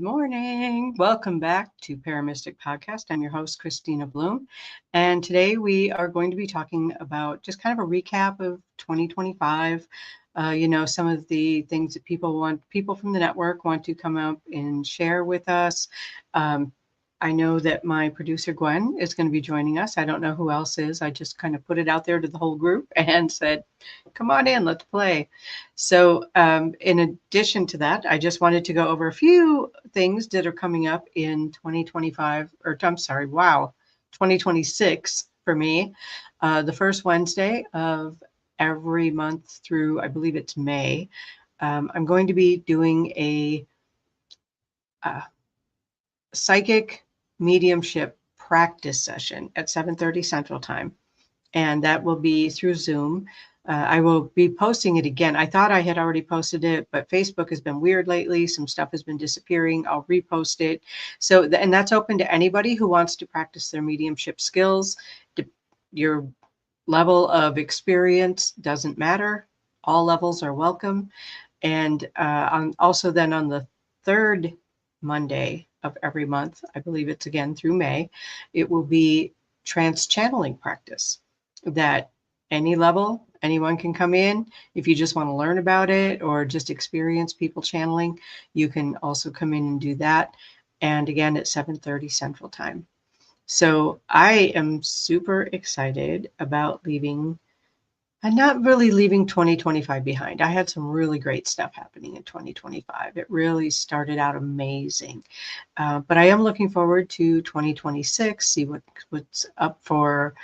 Good morning. Welcome back to ParaMystic Podcast. I'm your host, Kristina Bloom. And today we are going to be talking about just kind of a recap of 2025. Some of the things that people from the network want to come up and share with us. I know that my producer, Gwen, is going to be joining us. I don't know who else is. I just kind of put it out there to the whole group and said, come on in, let's play. So in addition to that, I just wanted to go over a few things that are coming up in 2026 for me. The first Wednesday of every month through, I believe it's May, I'm going to be doing a psychic mediumship practice session at 7:30 Central Time. And that will be through Zoom. I will be posting it again. I thought I had already posted it, but Facebook has been weird lately. Some stuff has been disappearing. I'll repost it. And that's open to anybody who wants to practice their mediumship skills. Your level of experience doesn't matter. All levels are welcome. And also then on the third Monday of every month, I believe it's again through May, it will be trance channeling practice that any level, anyone can come in. If you just want to learn about it or just experience people channeling, you can also come in and do that. And again, at 7:30 Central Time. So I am super excited about not really leaving 2025 behind. I had some really great stuff happening in 2025. It really started out amazing. But I am looking forward to 2026, see what's up for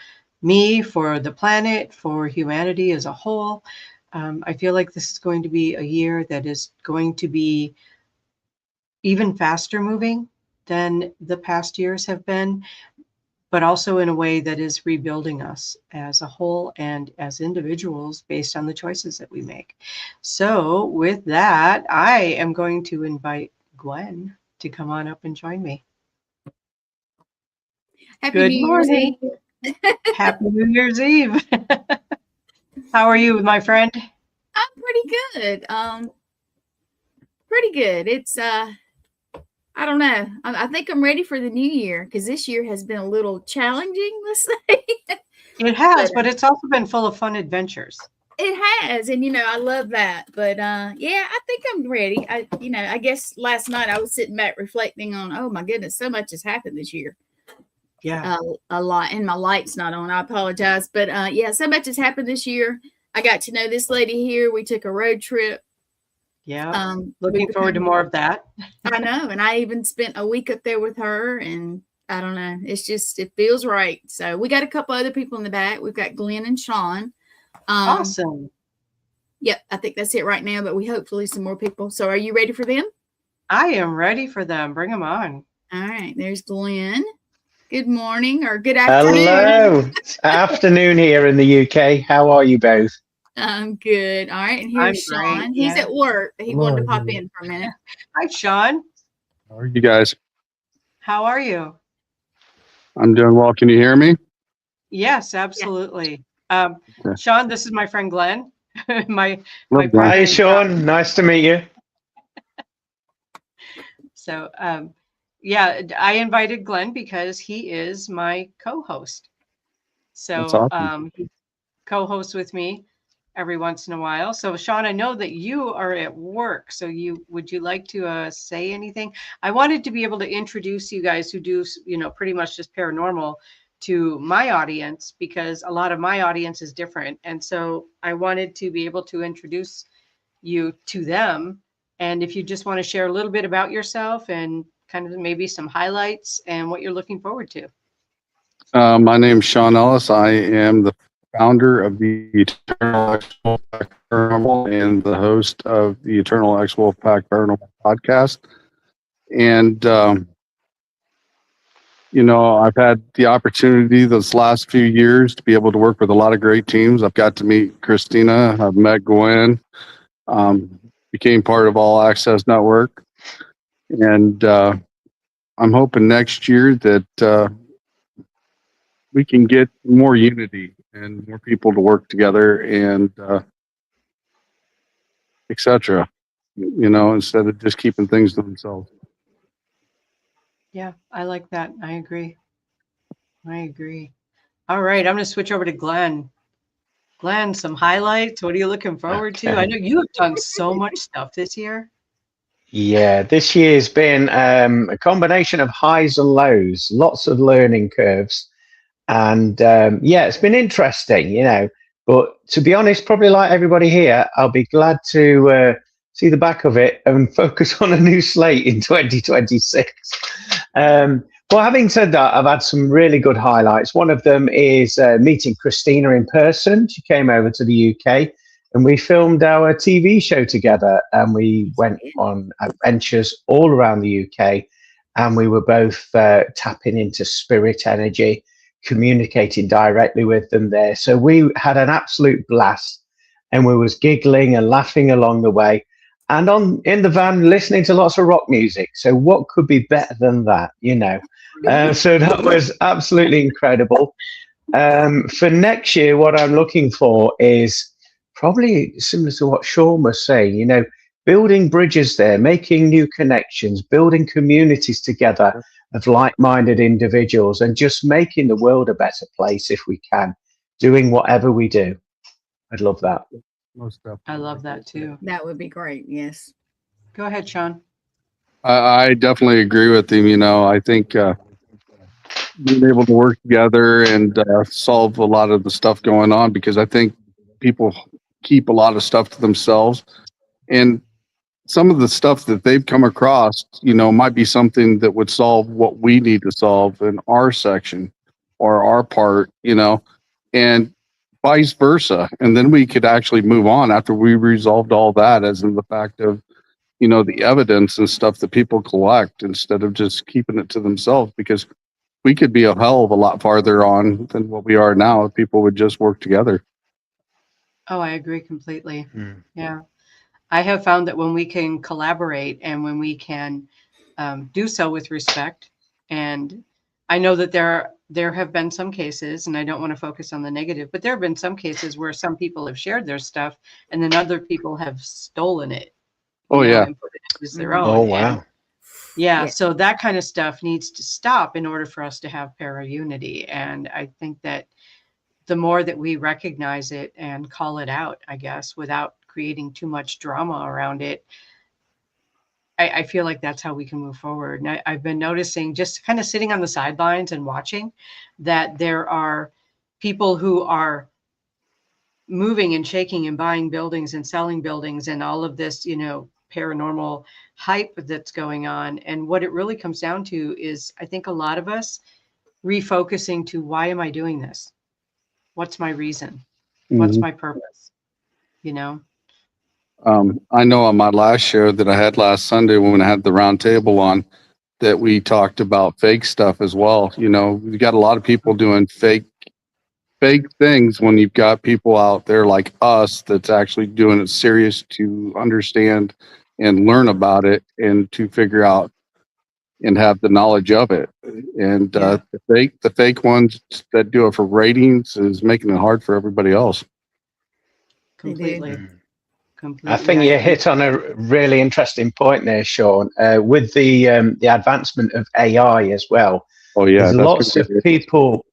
me, for the planet, for humanity as a whole. I feel like this is going to be a year that is going to be even faster moving than the past years have been, but also in a way that is rebuilding us as a whole and as individuals based on the choices that we make. So with that, I am going to invite Gwen to come on up and join me. Happy New Year's Eve. Happy New Year's Eve. How are you, my friend? I'm pretty good. Pretty good. It's I don't know. I think I'm ready for the new year because this year has been a little challenging, let's say. It has, but it's also been full of fun adventures. It has, and I love that. But yeah, I think I'm ready. I guess last night I was sitting back reflecting on, oh my goodness, so much has happened this year. Yeah, a lot, and my light's not on. I apologize, but yeah, so much has happened this year. I got to know this lady here. We took a road trip. Yeah, looking forward to more of that. I know, and I even spent a week up there with her, and I don't know, it feels right. So we got a couple other people in the back. We've got Glenn and Sean. Awesome. Yep, I think that's it right now, but we hopefully some more people. So are you ready for them? I am ready for them. Bring them on. All right, there's Glenn. Good morning or good afternoon. Hello. It's afternoon here in the UK. How are you both? I'm good. All right. And here's Sean. He's at work. He wanted to pop in for a minute. Hi, Sean. How are you guys? How are you? I'm doing well. Can you hear me? Yes, absolutely. Okay. Sean, this is my friend Glenn. my Hi, Sean. Nice to meet you. So, yeah, I invited Glenn because he is my co-host. So, That's awesome. he co-hosts with me every once in a while. So Sean, I know that you are at work. So would you like to say anything? I wanted to be able to introduce you guys who do, pretty much just paranormal to my audience, because a lot of my audience is different. And so I wanted to be able to introduce you to them. And if you just want to share a little bit about yourself and kind of maybe some highlights and what you're looking forward to. My name's Sean Ellis. I am the founder of the Eternal X-Wolf Pack Paranormal and the host of the Eternal X-Wolf Pack Paranormal podcast. And, I've had the opportunity this last few years to be able to work with a lot of great teams. I've got to meet Kristina. I've met Gwen. Became part of All Access Network. And I'm hoping next year that we can get more unity and more people to work together and etc. Instead of just keeping things to themselves. Yeah, I like that. I agree. I agree. All right, I'm going to switch over to Glenn. Glenn, some highlights. What are you looking forward to? I Okay. know you have done so much stuff this year. Yeah, this year's been a combination of highs and lows, lots of learning curves. And yeah, it's been interesting, you know. But to be honest, probably like everybody here, I'll be glad to see the back of it and focus on a new slate in 2026. Well, having said that, I've had some really good highlights. One of them is meeting Kristina in person. She came over to the UK and we filmed our TV show together, and we went on adventures all around the UK, and we were both tapping into spirit energy, communicating directly with them there. So we had an absolute blast, and we was giggling and laughing along the way, and on in the van listening to lots of rock music. So what could be better than that, you know? So that was absolutely incredible. For next year, what I'm looking for is probably similar to what Sean was saying, you know, building bridges there, making new connections, building communities together of like-minded individuals, and just making the world a better place if we can, doing whatever we do. I'd love that. Most definitely. I love that too. That would be great. Yes. Go ahead, Sean. I definitely agree with him. You know, I think being able to work together and solve a lot of the stuff going on, because I think people keep a lot of stuff to themselves, and some of the stuff that they've come across, you know, might be something that would solve what we need to solve in our section or our part, you know, and vice versa. And then we could actually move on after we resolved all that, as in the fact of, you know, the evidence and stuff that people collect, instead of just keeping it to themselves, because we could be a hell of a lot farther on than what we are now if people would just work together. Oh, I agree completely. Mm. Yeah. I have found that when we can collaborate and when we can do so with respect, and I know that there have been some cases, and I don't want to focus on the negative, but there have been some cases where some people have shared their stuff and then other people have stolen it, Oh, you know, yeah. and put it as their Mhm. own. Oh, And wow. yeah, Yeah. so that kind of stuff needs to stop in order for us to have para unity. And I think that the more that we recognize it and call it out, I guess, without creating too much drama around it, I feel like that's how we can move forward. And I've been noticing, just kind of sitting on the sidelines and watching, that there are people who are moving and shaking and buying buildings and selling buildings and all of this, you know, paranormal hype that's going on. And what it really comes down to is, I think a lot of us refocusing to, why am I doing this? What's my reason? What's Mhm. my purpose? You know? I know on my last show that I had last Sunday, when I had the round table on, that we talked about fake stuff as well. You know, you got a lot of people doing fake things, when you've got people out there like us that's actually doing it serious to understand and learn about it, and to figure out and have the knowledge of it. And Yeah. the fake ones that do it for ratings is making it hard for everybody else. They do. Completely. Mm. Completely. I think you hit on a really interesting point there, Sean, with the advancement of AI as well. Oh yeah, There's that's lots of gonna be- people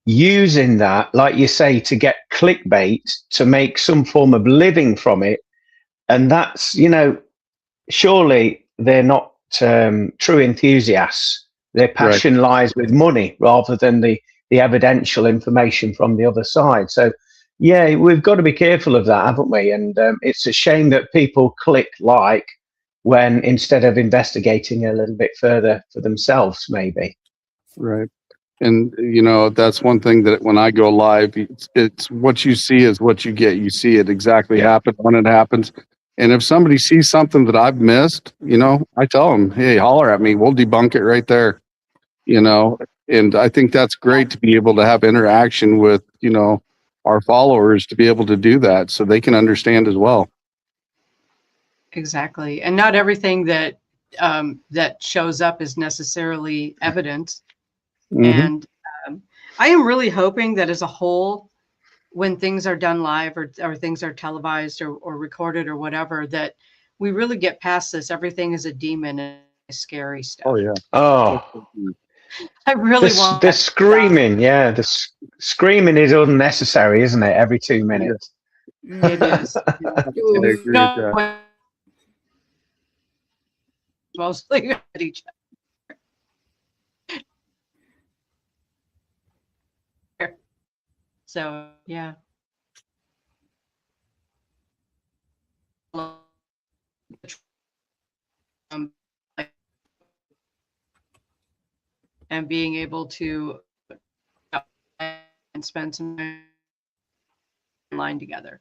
using that, like you say, to get clickbait, to make some form of living from it. And that's, you know, surely they're not true enthusiasts. Their passion lies with money rather than the evidential information from the other side. So, yeah, we've got to be careful of that, haven't we? And it's a shame that people click like, when instead of investigating a little bit further for themselves, maybe. right. And you know, that's one thing that when I go live, it's what you see is what you get. You see it exactly Yeah. happen when it happens. And if somebody sees something that I've missed, you know, I tell them, hey, holler at me. We'll debunk it right there. You know, and I think that's great to be able to have interaction with, you know, our followers, to be able to do that so they can understand as well. Exactly. And not everything that that shows up is necessarily evidence. Mhm. And I am really hoping that as a whole, when things are done live, or things are televised or recorded or whatever, that we really get past this, everything is a demon scary stuff. Oh yeah. Oh, I really want the screaming. Yeah, the screaming is unnecessary, isn't it? Every 2 minutes. It is. I agree with that. Mostly at each other. So yeah. And being able to and spend some time online together.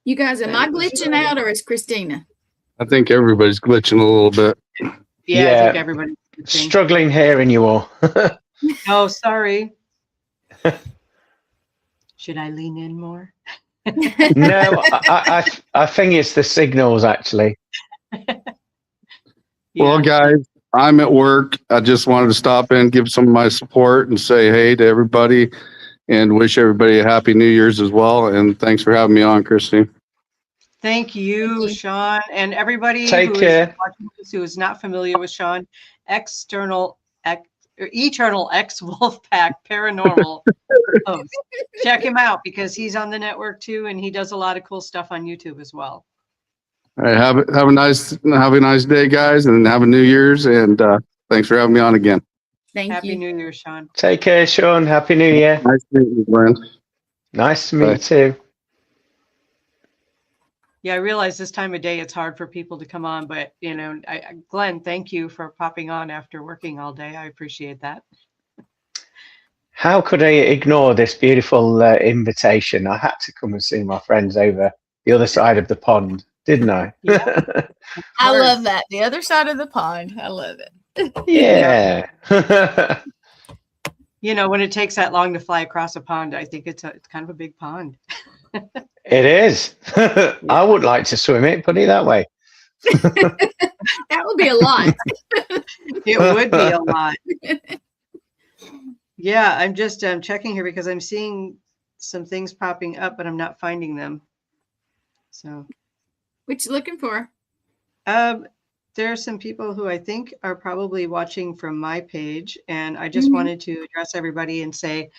You guys, am But I it was glitching really- out or is Kristina? I think everybody's glitching a little bit. Yeah, I think Yeah. everybody's Struggling hearing you all. Oh, sorry. Should I lean in more? No, I think it's the signals actually. Well, guys, I'm at work. I just wanted to stop in, give some of my support and say hey to everybody and wish everybody a happy New Year's as well. And thanks for having me on, Christine. Thank you, Sean, and everybody Take who care. is watching this who is not familiar with Sean. Eternal X Wolfpack Paranormal host. Check him out because he's on the network too, and he does a lot of cool stuff on YouTube as well. All right, have a nice day, guys, and have a New Year's. And thanks for having me on again. Thank Happy you. New Year, Sean. Take care, Sean. Happy New Year. Nice to meet you, Glenn. Nice to meet you Bye. too. Yeah, I realize this time of day it's hard for people to come on, but Glenn, thank you for popping on after working all day. I appreciate that. How could I ignore this beautiful invitation? I had to come and see my friends over the other side of the pond, didn't I? Yeah. I love that. The other side of the pond. I love it. Yeah. When it takes that long to fly across a pond, I think it's kind of a big pond. It is. I would like to swim it, put it that way. That would be a lot. It would be a lot. Yeah, I'm just checking here because I'm seeing some things popping up, but I'm not finding them. So, What you looking for? there are some people who I think are probably watching from my page, and I just wanted to address everybody and say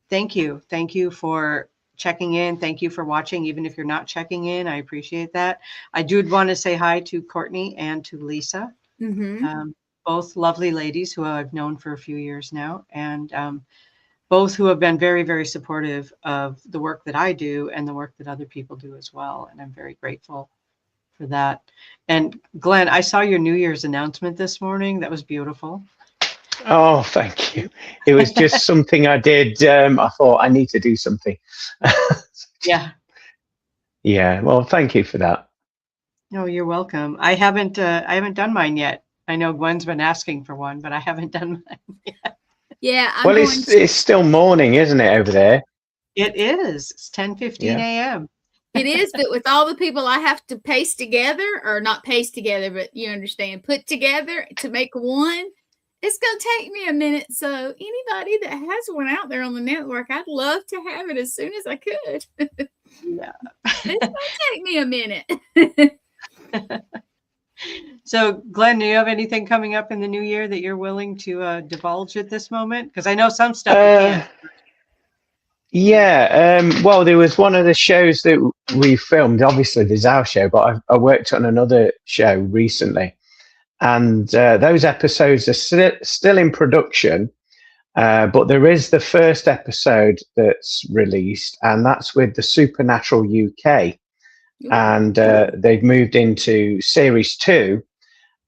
thank you. Thank you for checking in. Thank you for watching, even if you're not checking in. I appreciate that. I do want to say hi to Courtney and to Lisa. Both lovely ladies who I've known for a few years now, and both who have been very, very supportive of the work that I do and the work that other people do as well. And I'm very grateful for that. And Glenn, I saw your New Year's announcement this morning. That was beautiful. Oh, thank you. It was just something I did. I thought I need to do something. Yeah. Yeah. Well, thank you for that. No, you're welcome. I haven't done mine yet. I know Gwen's been asking for one, but I haven't done mine yet. Yeah. Well, it's still morning, isn't it, over there? It is. It's 10:15 a.m. It is, but with all the people I have to paste together, or not paste together, but you understand, put together to make one, it's going to take me a minute. So anybody that has one out there on the network, I'd love to have it as soon as I could. Yeah. It's going to take me a minute. So, Glenn, do you have anything coming up in the new year that you're willing to divulge at this moment? Because I know some stuff you can't. Yeah. Well, there was one of the shows that we filmed. Obviously, there's our show, but I worked on another show recently. And those episodes are still in production. But there is the first episode that's released, and that's with the Supernatural UK. And they've moved into series 2,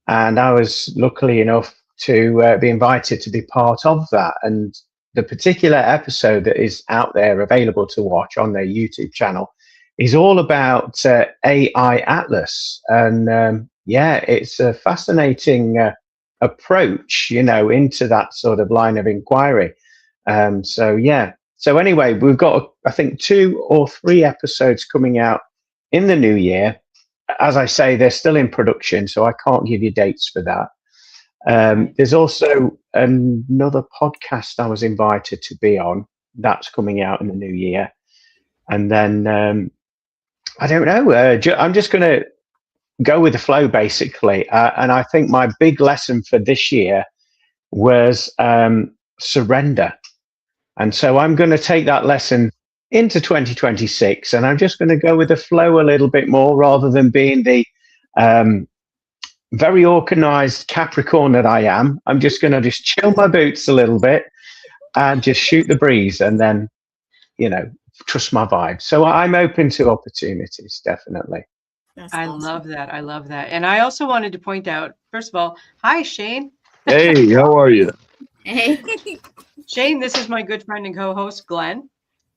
and I was lucky enough to be invited to be part of that. And the particular episode that is out there available to watch on their YouTube channel is all about AI Atlas. And yeah, it's a fascinating approach, into that sort of line of inquiry. So yeah. So anyway, we've got, I think, 2 or 3 episodes coming out in the new year. As I say, they're still in production, so I can't give you dates for that. There's also another podcast I was invited to be on that's coming out in the new year. And then I don't know. I'm just going to go with the flow, basically. And I think my big lesson for this year was surrender. And so I'm going to take that lesson into 2026, and I'm just going to go with the flow a little bit more rather than being the very organized Capricorn that I am. I'm just going to just chill my boots a little bit and just shoot the breeze, and then, trust my vibe. So I'm open to opportunities, definitely. That's I awesome. love that. I love that. And I also wanted to point out, first of all, hi, Shane. Hey, how are you? Hey. Shane, this is my good friend and co-host, Glenn.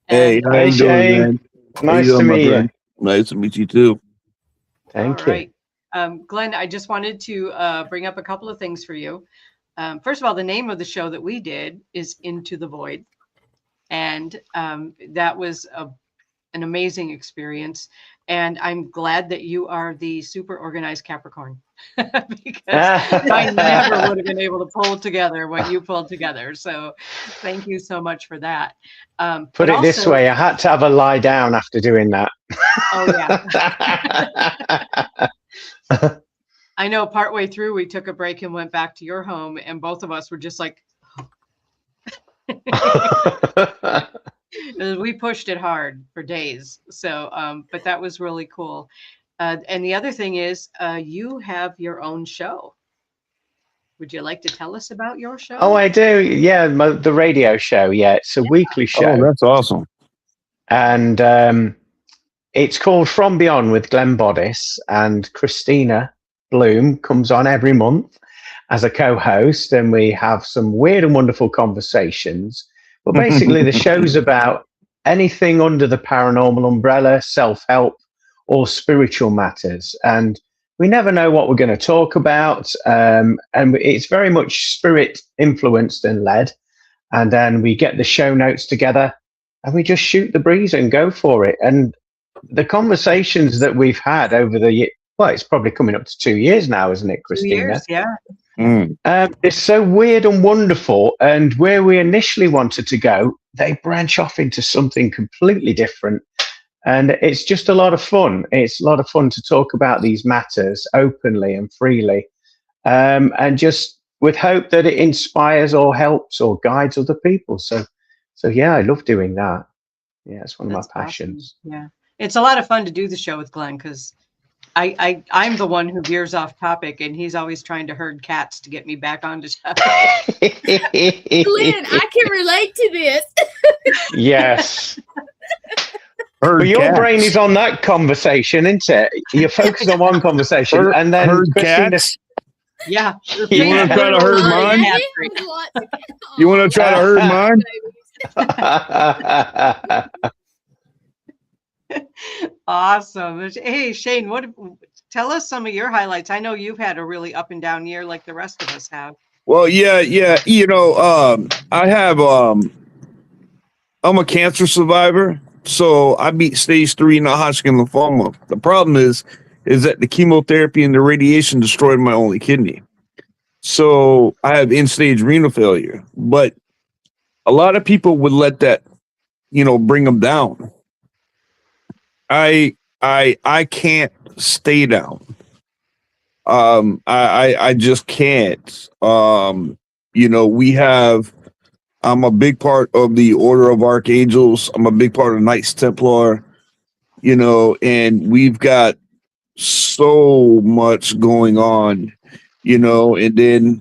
Hey, And, how Hey, you doing, Shane. man? How you Nice to doing, my meet you. friend? Nice to meet you too. Thank all you. right. Glenn, I just wanted to bring up a couple of things for you. First of all, the name of the show that we did is Into the Void. And that was an amazing experience. And I'm glad that you are the super organized Capricorn because I never would have been able to pull together what you pulled together. So thank you so much for that. Put it this way, I had to have a lie down after doing that. Oh, yeah. I know partway through we took a break and went back to your home, and both of us were just like, we pushed it hard for days. So, but that was really cool. And the other thing is, you have your own show. Would you like to tell us about your show? Oh, I do. Yeah, the radio show. Yeah, it's a weekly show. Oh, that's awesome. And it's called From Beyond with Glenn Boddice, and Kristina Bloom comes on every month as a co-host, and we have some weird and wonderful conversations. But basically, the show's about anything under the paranormal umbrella, self-help, or spiritual matters. And we never know what we're going to talk about. And it's very much spirit influenced and led. And then we get the show notes together and we just shoot the breeze and go for it. And the conversations that we've had over the year, well, it's probably coming up to 2 years now, isn't it, Kristina? 2 years, yeah. It's so weird and wonderful. And where we initially wanted to go, they branch off into something completely different. And it's just a lot of fun. It's a lot of fun to talk about these matters openly and freely. And just with hope that it inspires or helps or guides other people. So yeah, I love doing that. Yeah, it's one of my passions. Awesome. Yeah. It's a lot of fun to do the show with Glenn because I'm the one who veers off topic, and he's always trying to herd cats to get me back onto topic. Glenn, I can relate to this. Yes. But your brain is on that conversation, isn't it? You're focused on one conversation, and then herd Kristina, cats. Yeah. You want to try to herd mine? You want to try to herd mine? Awesome. Hey, Shane, tell us some of your highlights. I know you've had a really up and down year like the rest of us have. Well, yeah. I have. I'm a cancer survivor, so I beat stage 3 non-Hodgkin lymphoma. The problem is that the chemotherapy and the radiation destroyed my only kidney. So I have end-stage renal failure. But a lot of people would let that, bring them down. I can't stay down. I just can't. I'm a big part of the Order of Archangels. I'm a big part of Knights Templar, and we've got so much going on, and then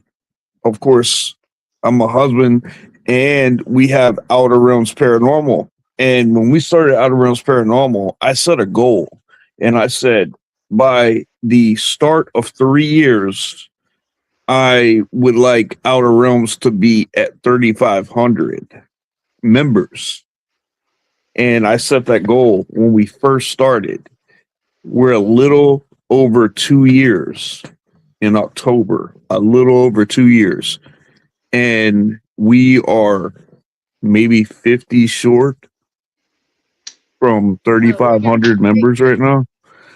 of course I'm a husband, and we have Outer Realms Paranormal. And when we started Outer Realms Paranormal, I set a goal, and I said by the start of 3 years, I would like Outer Realms to be at 3,500 members. And I set that goal when we first started. We're a little over 2 years in October, a little over 2 years. And we are maybe 50 short from 3,500 members right now.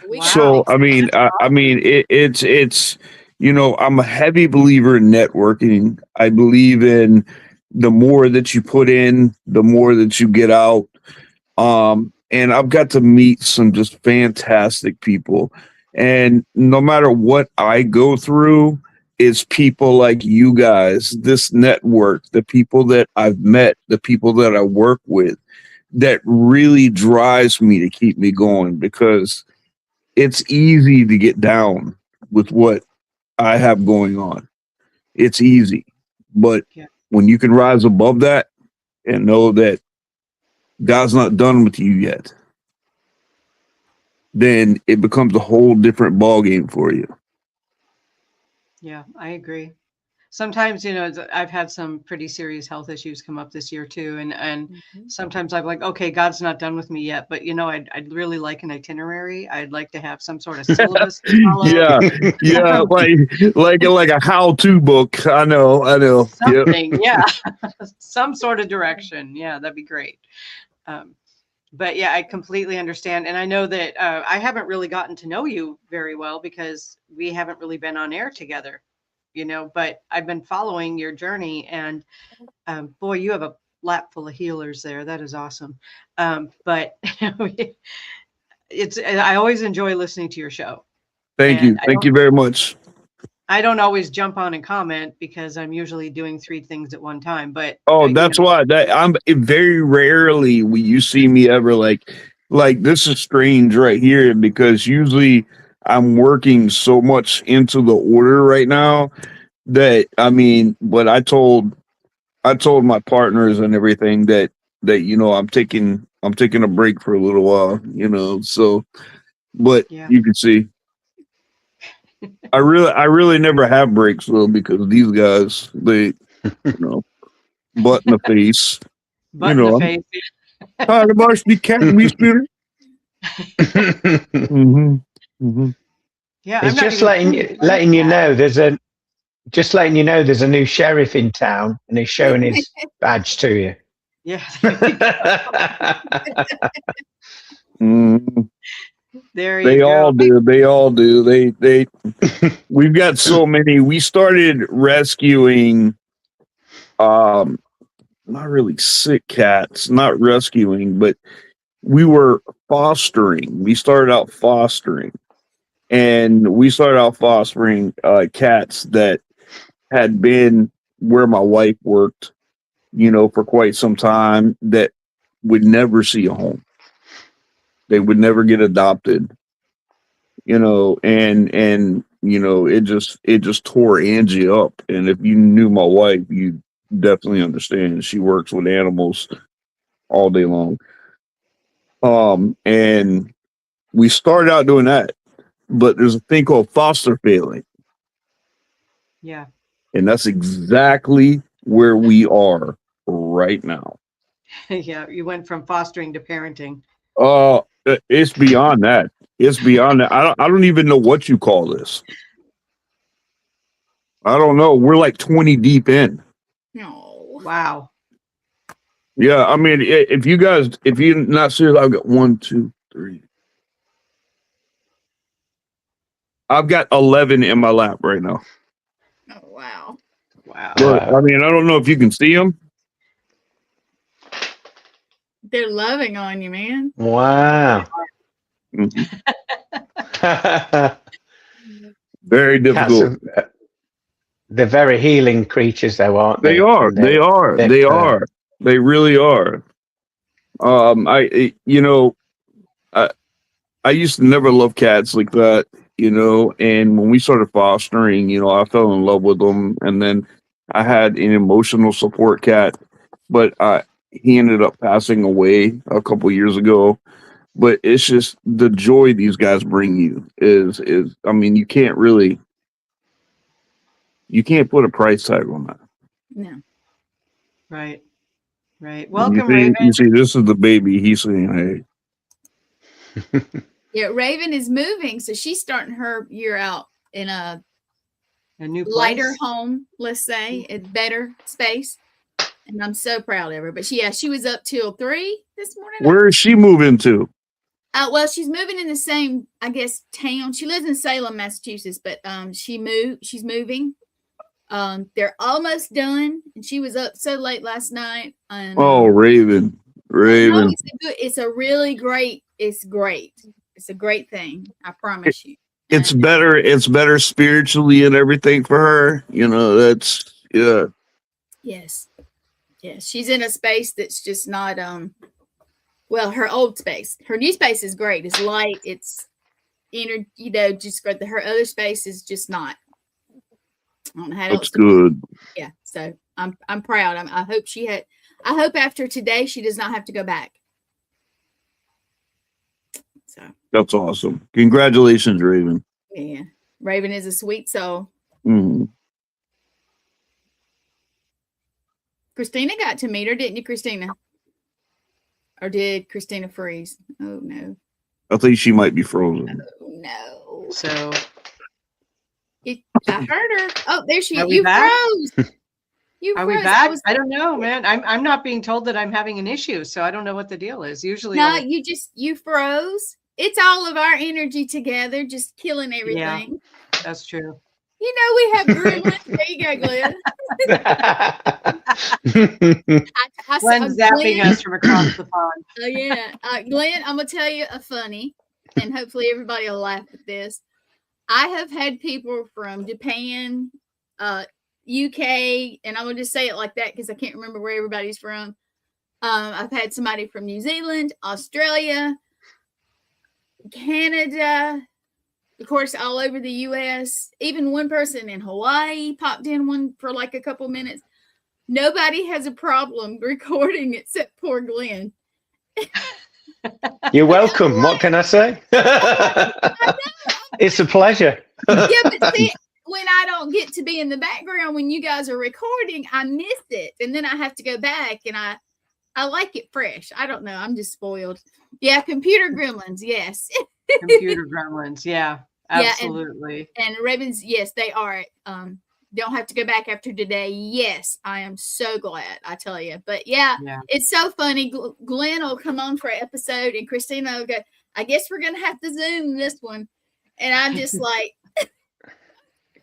Wow. So, it's I'm a heavy believer in networking. I believe in the more that you put in, the more that you get out. And I've got to meet some just fantastic people. And no matter what I go through, it's people like you guys, this network, the people that I've met, the people that I work with, that really drives me to keep me going, because it's easy to get down with what I have going on. It's easy. But Yeah. when you can rise above that and know that God's not done with you yet, then it becomes a whole different ballgame for you. Yeah, I agree. Sometimes, I've had some pretty serious health issues come up this year too. And sometimes I'm like, okay, God's not done with me yet, but I'd really like an itinerary. I'd like to have some sort of syllabus to follow. Yeah, like a how-to book. I know. Yeah. Something, yeah. Some sort of direction. Yeah, that'd be great. But yeah, I completely understand. And I know that I haven't really gotten to know you very well because we haven't really been on air together, but I've been following your journey, and boy, you have a lap full of healers there. That is awesome. But I always enjoy listening to your show. Thank you. Thank you very much. I don't always jump on and comment because I'm usually doing 3 things at one time, but that's why I'm very rarely will you see me ever like this is strange right here, because usually I'm working so much into the order right now that but I told my partners and everything that I'm taking a break for a little while, so but yeah. you can see I really never have breaks though, because these guys, they butt in the face. Butt in the face. Hi, the varsity cat me spirit. Yeah, It's just letting you know there's a new sheriff in town, and he's showing his badge to you. Yeah. There you They go. all do. They all do. They we've got so many. We started rescuing not really sick cats, not rescuing, but we were fostering. We started out fostering. And we started out fostering cats that had been where my wife worked, for quite some time, that would never see a home. They would never get adopted, and it just tore Angie up. And if you knew my wife, you definitely understand. She works with animals all day long. And we started out doing that, but there's a thing called foster family. Yeah. And that's exactly where we are right now. Yeah, you went from fostering to parenting. It's beyond that. It's beyond that. I don't even know what you call this. I don't know. We're like 20 deep in. No. Wow. Yeah, if you're not serious, I've got 1, 2, 3. I've got 11 in my lap right now. Oh, wow. Wow. Look, I don't know if you can see them. They're loving on you, man. Wow. Very difficult. They're very healing creatures, though, aren't they? They are. They are. They really are. I used to never love cats like that, and when we started fostering, I fell in love with them. And then I had an emotional support cat, but he ended up passing away a couple years ago. But it's just the joy these guys bring you is you can't put a price tag on that. No. Right. Welcome, Raven. You see, this is the baby. He's saying, hey. Yeah, Raven is moving, so she's starting her year out in a new lighter home, let's say, a better space. And I'm so proud of her. But she was up till 3 this morning. Where is she moving to? Well, she's moving in the same, I guess, town. She lives in Salem, Massachusetts, but she's moving. They're almost done, and she was up so late last night. And, Raven. It's a really great. It's great. It's a great thing. I promise you. it's better spiritually and everything for her. You know, that's yeah. Yes. Yes. She's in a space that's just not well, her old space. Her new space is great. It's light, it's inner, you know, just great. Her other space is just not. I don't know how else That's to put it. good. Yeah. So I'm proud. I hope after today she does not have to go back. So That's awesome. Congratulations, Raven. yeah. Raven is a sweet soul. Mm-hmm. Kristina got to meet her, didn't you, Kristina? Or did Kristina freeze? Oh no. I think she might be frozen. Oh no. So I heard her. Oh, there she Are is. we You back? froze. You are froze. we back? I don't know, man. I'm not being told that I'm having an issue, so I don't know what the deal is. Usually, No, you froze. It's all of our energy together, just killing everything. Yeah, that's true. You know, we have gremlins. There you go, Glenn. Glenn zapping us from across the pond. Oh yeah, Glenn. I'm gonna tell you a funny, and hopefully everybody will laugh at this. I have had people from Japan, UK, and I'm gonna just say it like that because I can't remember where everybody's from. I've had somebody from New Zealand, Australia, Canada, of course, all over the US. Even one person in Hawaii popped in one for like a couple minutes. Nobody has a problem recording except poor Glenn. You're welcome. What can I say? It's a pleasure. Yeah, but see, when I don't get to be in the background when you guys are recording, I miss it. And then I have to go back and I like it fresh. I don't know. I'm just spoiled. Yeah, computer gremlins. Yes. Computer gremlins. Yeah, Yeah, absolutely. and Ravens, yes, they are. Don't have to go back after today. Yes, I am so glad. I tell you. But yeah. It's so funny. Glenn will come on for an episode, and Kristina will go, I guess we're gonna have to Zoom this one. And I'm just like,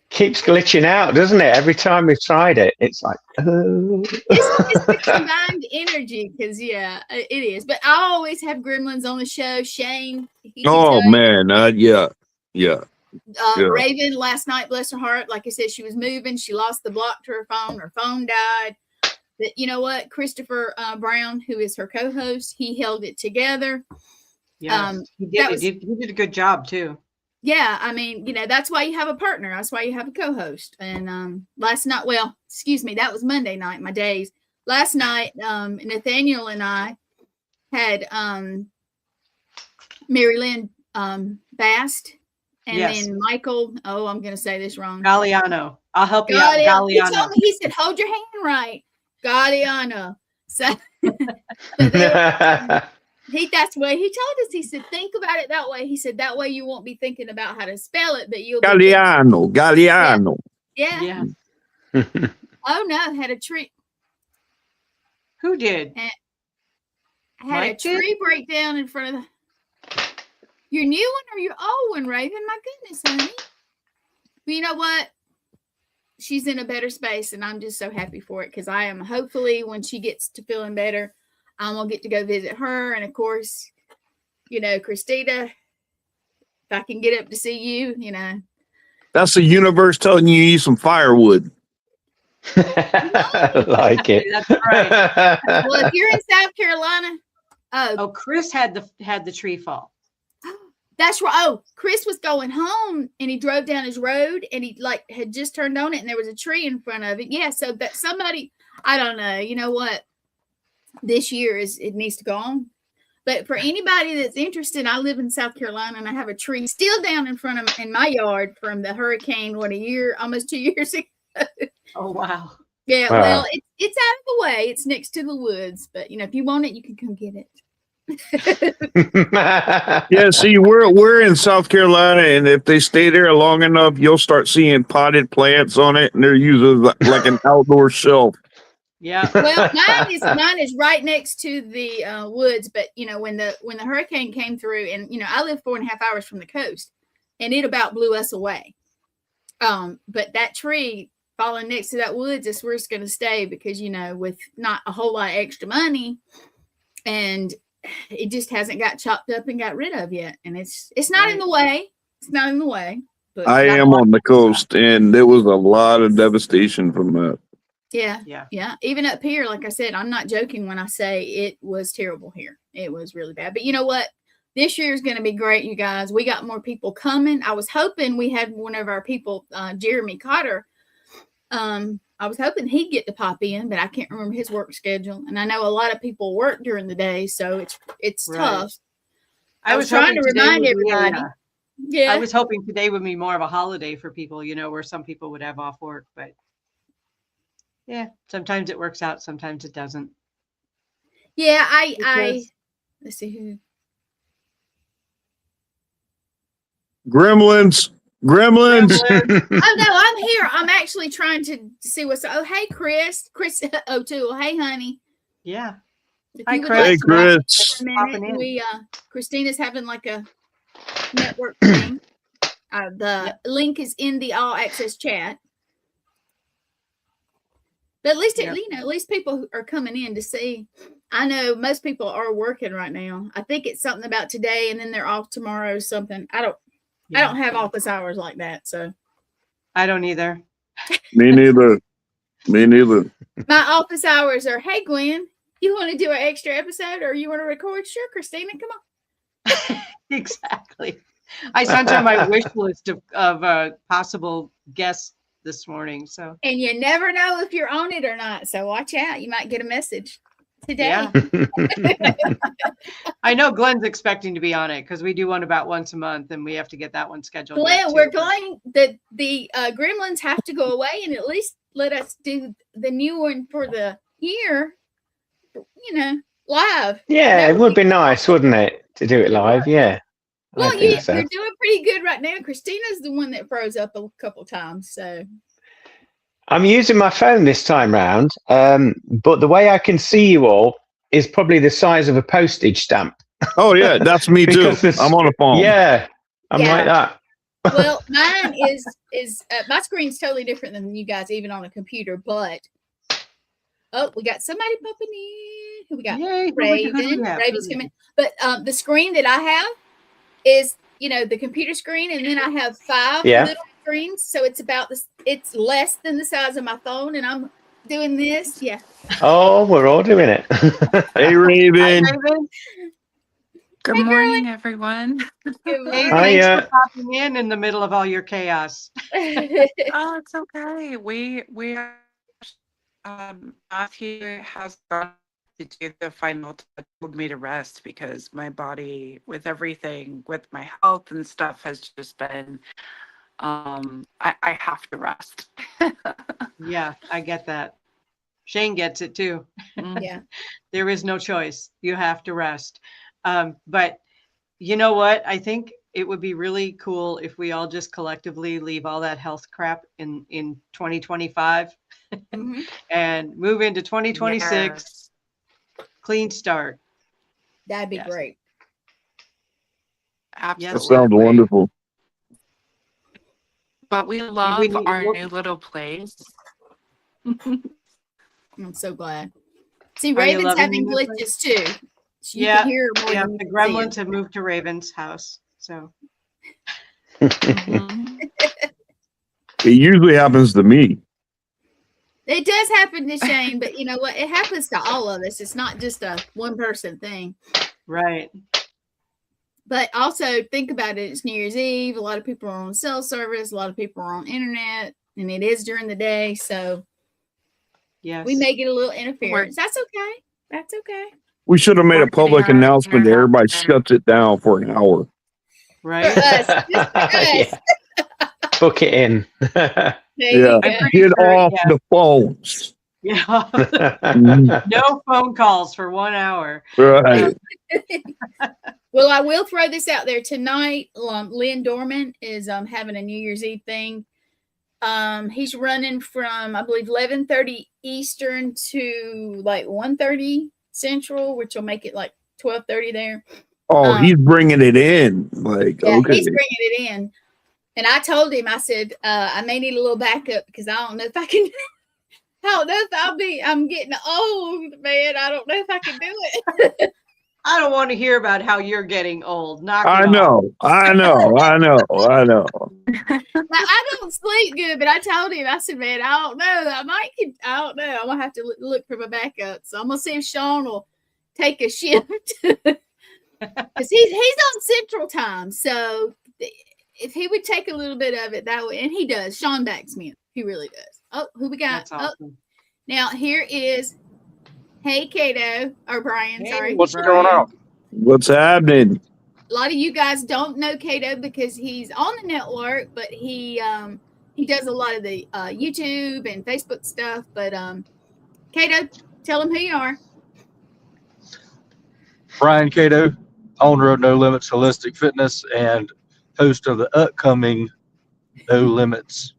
keeps glitching out, doesn't it? Every time we've tried it, it's like, oh. it's the combined energy, because it is. But I always have gremlins on the show. Shane. Oh man, yeah. Raven last night, bless her heart, like I said, she was moving. She lost the block to her phone. Her phone died. But you know what? Christopher Brown, who is her co-host, he held it together. Yeah, he did. He did a good job too. Yeah, I mean, that's why you have a partner. That's why you have a co-host. And last night, that was Monday night, my days. Last night, Nathaniel and I had Mary Lynn Bast, and then Michael, I'm going to say this wrong. Galliano. I'll help you out. Galliano. He told me, he said, hold your hand right. Galliano. So that's what he told us. He said, think about it that way. He said, that way you won't be thinking about how to spell it, but you'll Galliano. Yeah. Oh no, had a tree. Who did? Had Mike a tree breakdown in front of your new one or your old one, Raven? My goodness, honey. But you know what? She's in a better space, and I'm just so happy for it, because I am, hopefully when she gets to feeling better, I'm going to get to go visit her. And of course, Kristina, if I can get up to see you, That's the universe telling you need some firewood. I like it. That's right. Well, if you're in South Carolina. Oh, Chris had the tree fall. That's right. Oh, Chris was going home and he drove down his road and he had just turned on it and there was a tree in front of it. Yeah. So that somebody, I don't know, you know what? This year it needs to go on. But for anybody that's interested, I live in South Carolina and I have a tree still down in my yard from the hurricane, almost 2 years ago. Oh, wow. Yeah. Wow. Well, it's out of the way. It's next to the woods, but if you want it, you can come get it. Yeah, see, we're in South Carolina, and if they stay there long enough, you'll start seeing potted plants on it, and they're using like an outdoor shelf. Yeah. Well, mine is right next to the woods, but when the hurricane came through, and I live 4.5 hours from the coast, and it about blew us away. But that tree falling next to that woods is where it's going to stay, because with not a whole lot of extra money, and it just hasn't got chopped up and got rid of yet. And it's not in the way. It's not in the way. But I am on the coast, and there was a lot of devastation from that. yeah. Even up here, like I said, I'm not joking when I say it was terrible here. It was really bad. But you know what? This year is going to be great, you guys. We got more people coming. I was hoping we had one of our people, Jeremy Cotter. I was hoping he'd get to pop in, but I can't remember his work schedule. And I know a lot of people work during the day, so it's Right. tough. I was trying to hoping today remind would be everybody. I Yeah. was hoping today would be more of a holiday for people, where some people would have off work, but yeah, sometimes it works out, sometimes it doesn't. Yeah, Because- let's see who. Gremlins. Gremlins. Oh no, I'm here. I'm actually trying to see what's. Oh, hey, Chris O'Toole. Hey, honey. Yeah. If Hi, you would Chris. like Hey, to watch Chris. for a Popping minute, in. Christina's having like a network thing. The link is in the all access chat. But at least Yep. at least people are coming in to see. I know most people are working right now. I think it's something about today, and then they're off tomorrow. Something I don't have office hours like that, so I don't either. Me neither. Me neither. my office hours are. Hey, Gwen, you want to do an extra episode, or you want to record? Sure, Kristina, come on. Exactly. I sent her my wish list of possible guests this morning. So And you never know if you're on it or not. So watch out. You might get a message today. yeah, I know Glenn's expecting to be on it because we do one about once a month, and we have to get that one scheduled. Glenn, yet, we're too. going that the Gremlins have to go away and at least let us do the new one for the year. Live. Yeah, it would be nice, wouldn't it, to do it live? Yeah. Well, I think so. you're doing pretty good right now. Christina's the one that froze up a couple times. So I'm using my phone this time round, but the way I can see you all is probably the size of a postage stamp. Oh yeah, that's me too. Because this- I'm on a phone. Yeah, I'm Yeah. like that. well, mine is my screen's totally different than you guys, even on a computer. But we got somebody popping in. Who we got? Yay, Raven. Raven's coming. But the screen that I have is, the computer screen, and then I have 5 little screens. So it's about this. It's less than the size of my phone, and I'm doing this. Yeah. Oh, we're all doing it. Hey, Raven. Good morning, everyone. Good Hey, morning. thanks for popping in the middle of all your chaos. Oh, it's okay. We Matthew has gone to do the final touch, told me to rest because my body, with everything, with my health and stuff, has just been. I have to rest. Yeah, I get that. Shane gets it too. Yeah. There is no choice. You have to rest. But you know what? I think it would be really cool if we all just collectively leave all that health crap in 2025 Mhm. and move into 2026. Yes. Clean start. That'd be Yes. great. Absolutely. That sounds wonderful. But we love need- our new little place. I'm so glad. See, Are you Raven's loving having your new glitches too. So you Yeah, can hear more Yeah, than the you can see gremlins have moved to Raven's house. So Mhm. It usually happens to me. It does happen to Shane, but you know what? It happens to all of us. It's not just a one person thing. right. But also think about it. It's New Year's Eve. A lot of people are on cell service. A lot of people are on internet, and it is during the day. So Yes. we may get a little interference. That's okay. That's okay. We should have made We're a public getting our announcement that dinner everybody out. shuts it down for an hour. For Right. us. Just for us. Yeah. Book it in. There Yeah. you go. I'm pretty Get sure, off yeah. the phones. Yeah. No phone calls for 1 hour. Right. Well, I will throw this out there tonight. Lynn Dorman is having a New Year's Eve thing. He's running from, I believe, 11:30 Eastern to like 1:30 Central, which will make it like 12:30 there. Oh, he's bringing it in. Like, Yeah, okay. he's bringing it in. And I told him, I said, I may need a little backup because I don't know if I can. I don't know if I'm getting old, man. I don't know if I can do it. I don't want to hear about how you're getting old. Knock it I off. know. Now, I don't sleep good, but I told him, I said, man, I don't know. I don't know. I'm gonna have to look for my backup. So I'm gonna see if Sean will take a shift because he's on Central Time. So if he would take a little bit of it that way, and he does. Sean backs me up. He really does. Oh, who we got? That's awesome. Oh, now here is, hey, Cato, or Brian, Hey, sorry. What's Brian. going on? What's happening? A lot of you guys don't know Cato because he's on the network, but he does a lot of the YouTube and Facebook stuff. But Cato, tell him who you are. Brian Cato, owner of No Limits Holistic Fitness and host of the upcoming No Limits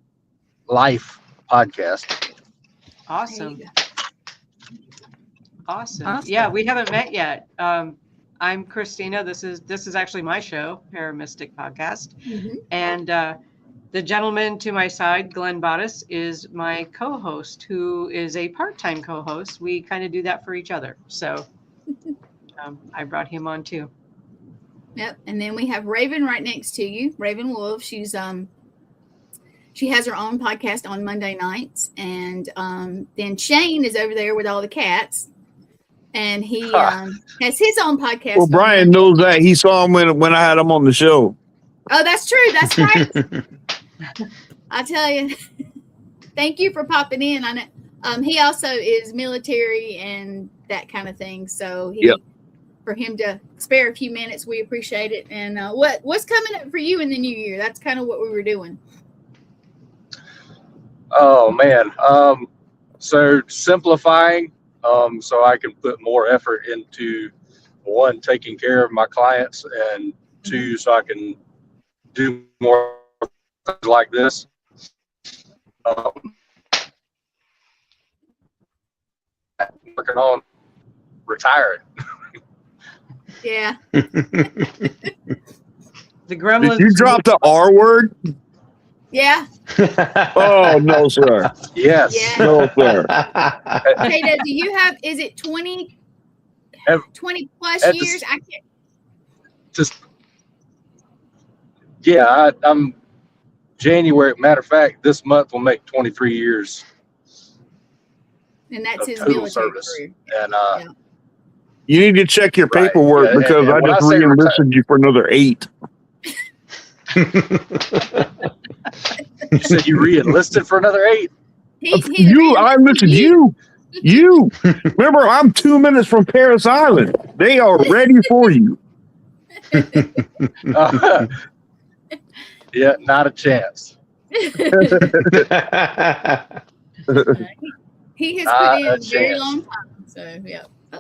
Life podcast. Awesome. There you Awesome. Awesome. Yeah, we haven't met yet. I'm Kristina. This is actually my show, ParaMystic Podcast. Mhm. And the gentleman to my side, Glenn Bottis, is my co-host, who is a part-time co-host. We kind of do that for each other. So I brought him on too. Yep. And then we have Raven right next to you, Raven Wolf. She has her own podcast on Monday nights, and then Shane is over there with all the cats, and he has his own podcast. Well, Brian knows that. He saw him when I had him on the show. Oh, that's true. That's right. I tell you, thank you for popping in. I know he also is military and that kind of thing. So for him to spare a few minutes, we appreciate it. And what's coming up for you in the new year? That's kind of what we were doing. Oh man. So simplifying, so I can put more effort into one, taking care of my clients, and two, so I can do more things like this. Working on retiring. Yeah. The Gremlins. Did you drop the R word? Yeah. Oh, no, sir. Yes. Yeah. No, sir. Cato, do you have, is it 20 plus at years? the- I can't. Just yeah, I'm January. Matter of fact, this month will make 23 years And that's of his total military service. career. And You need to check your Right, paperwork yeah, because and I when just I say re-enlisted you for another 8. you said you re-enlisted for another 8. I enlisted you. You. Remember, I'm 2 minutes from Paris Island. They are ready for you. Yeah, not a chance. He has Not put in a a very chance. long time. So, yeah. Oh,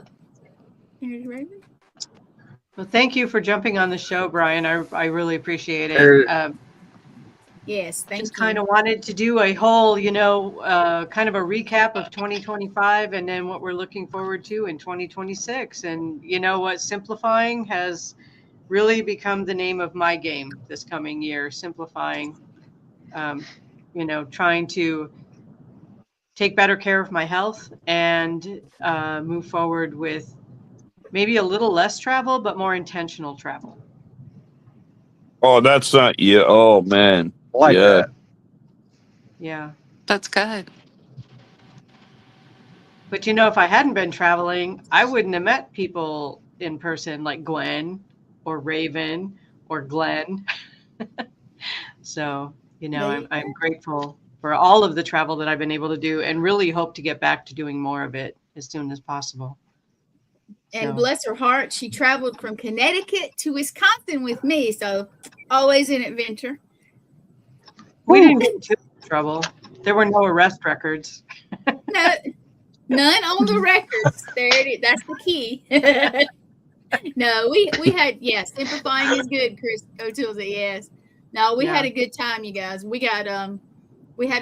here's Raven. Well, thank you for jumping on the show, Brian. I really appreciate it. There- Yes, thank Just you. kind of wanted to do a whole, kind of a recap of 2025 and then what we're looking forward to in 2026. And you know what? Simplifying has really become the name of my game this coming year. Simplifying, trying to take better care of my health and move forward with maybe a little less travel, but more intentional travel. Oh, that's not you. Oh, man. Like Yeah. that. Yeah. That's good. But if I hadn't been traveling, I wouldn't have met people in person like Gwen or Raven or Glenn. So, I'm grateful for all of the travel that I've been able to do and really hope to get back to doing more of it as soon as possible. And So- bless her heart, she traveled from Connecticut to Wisconsin with me. So, always an adventure. We didn't get into trouble. There were no arrest records. No, none on the records. There it is. That's the key. No, we had, simplifying is good, Chris O'Toole, yes. No, we had a good time, you guys. We had a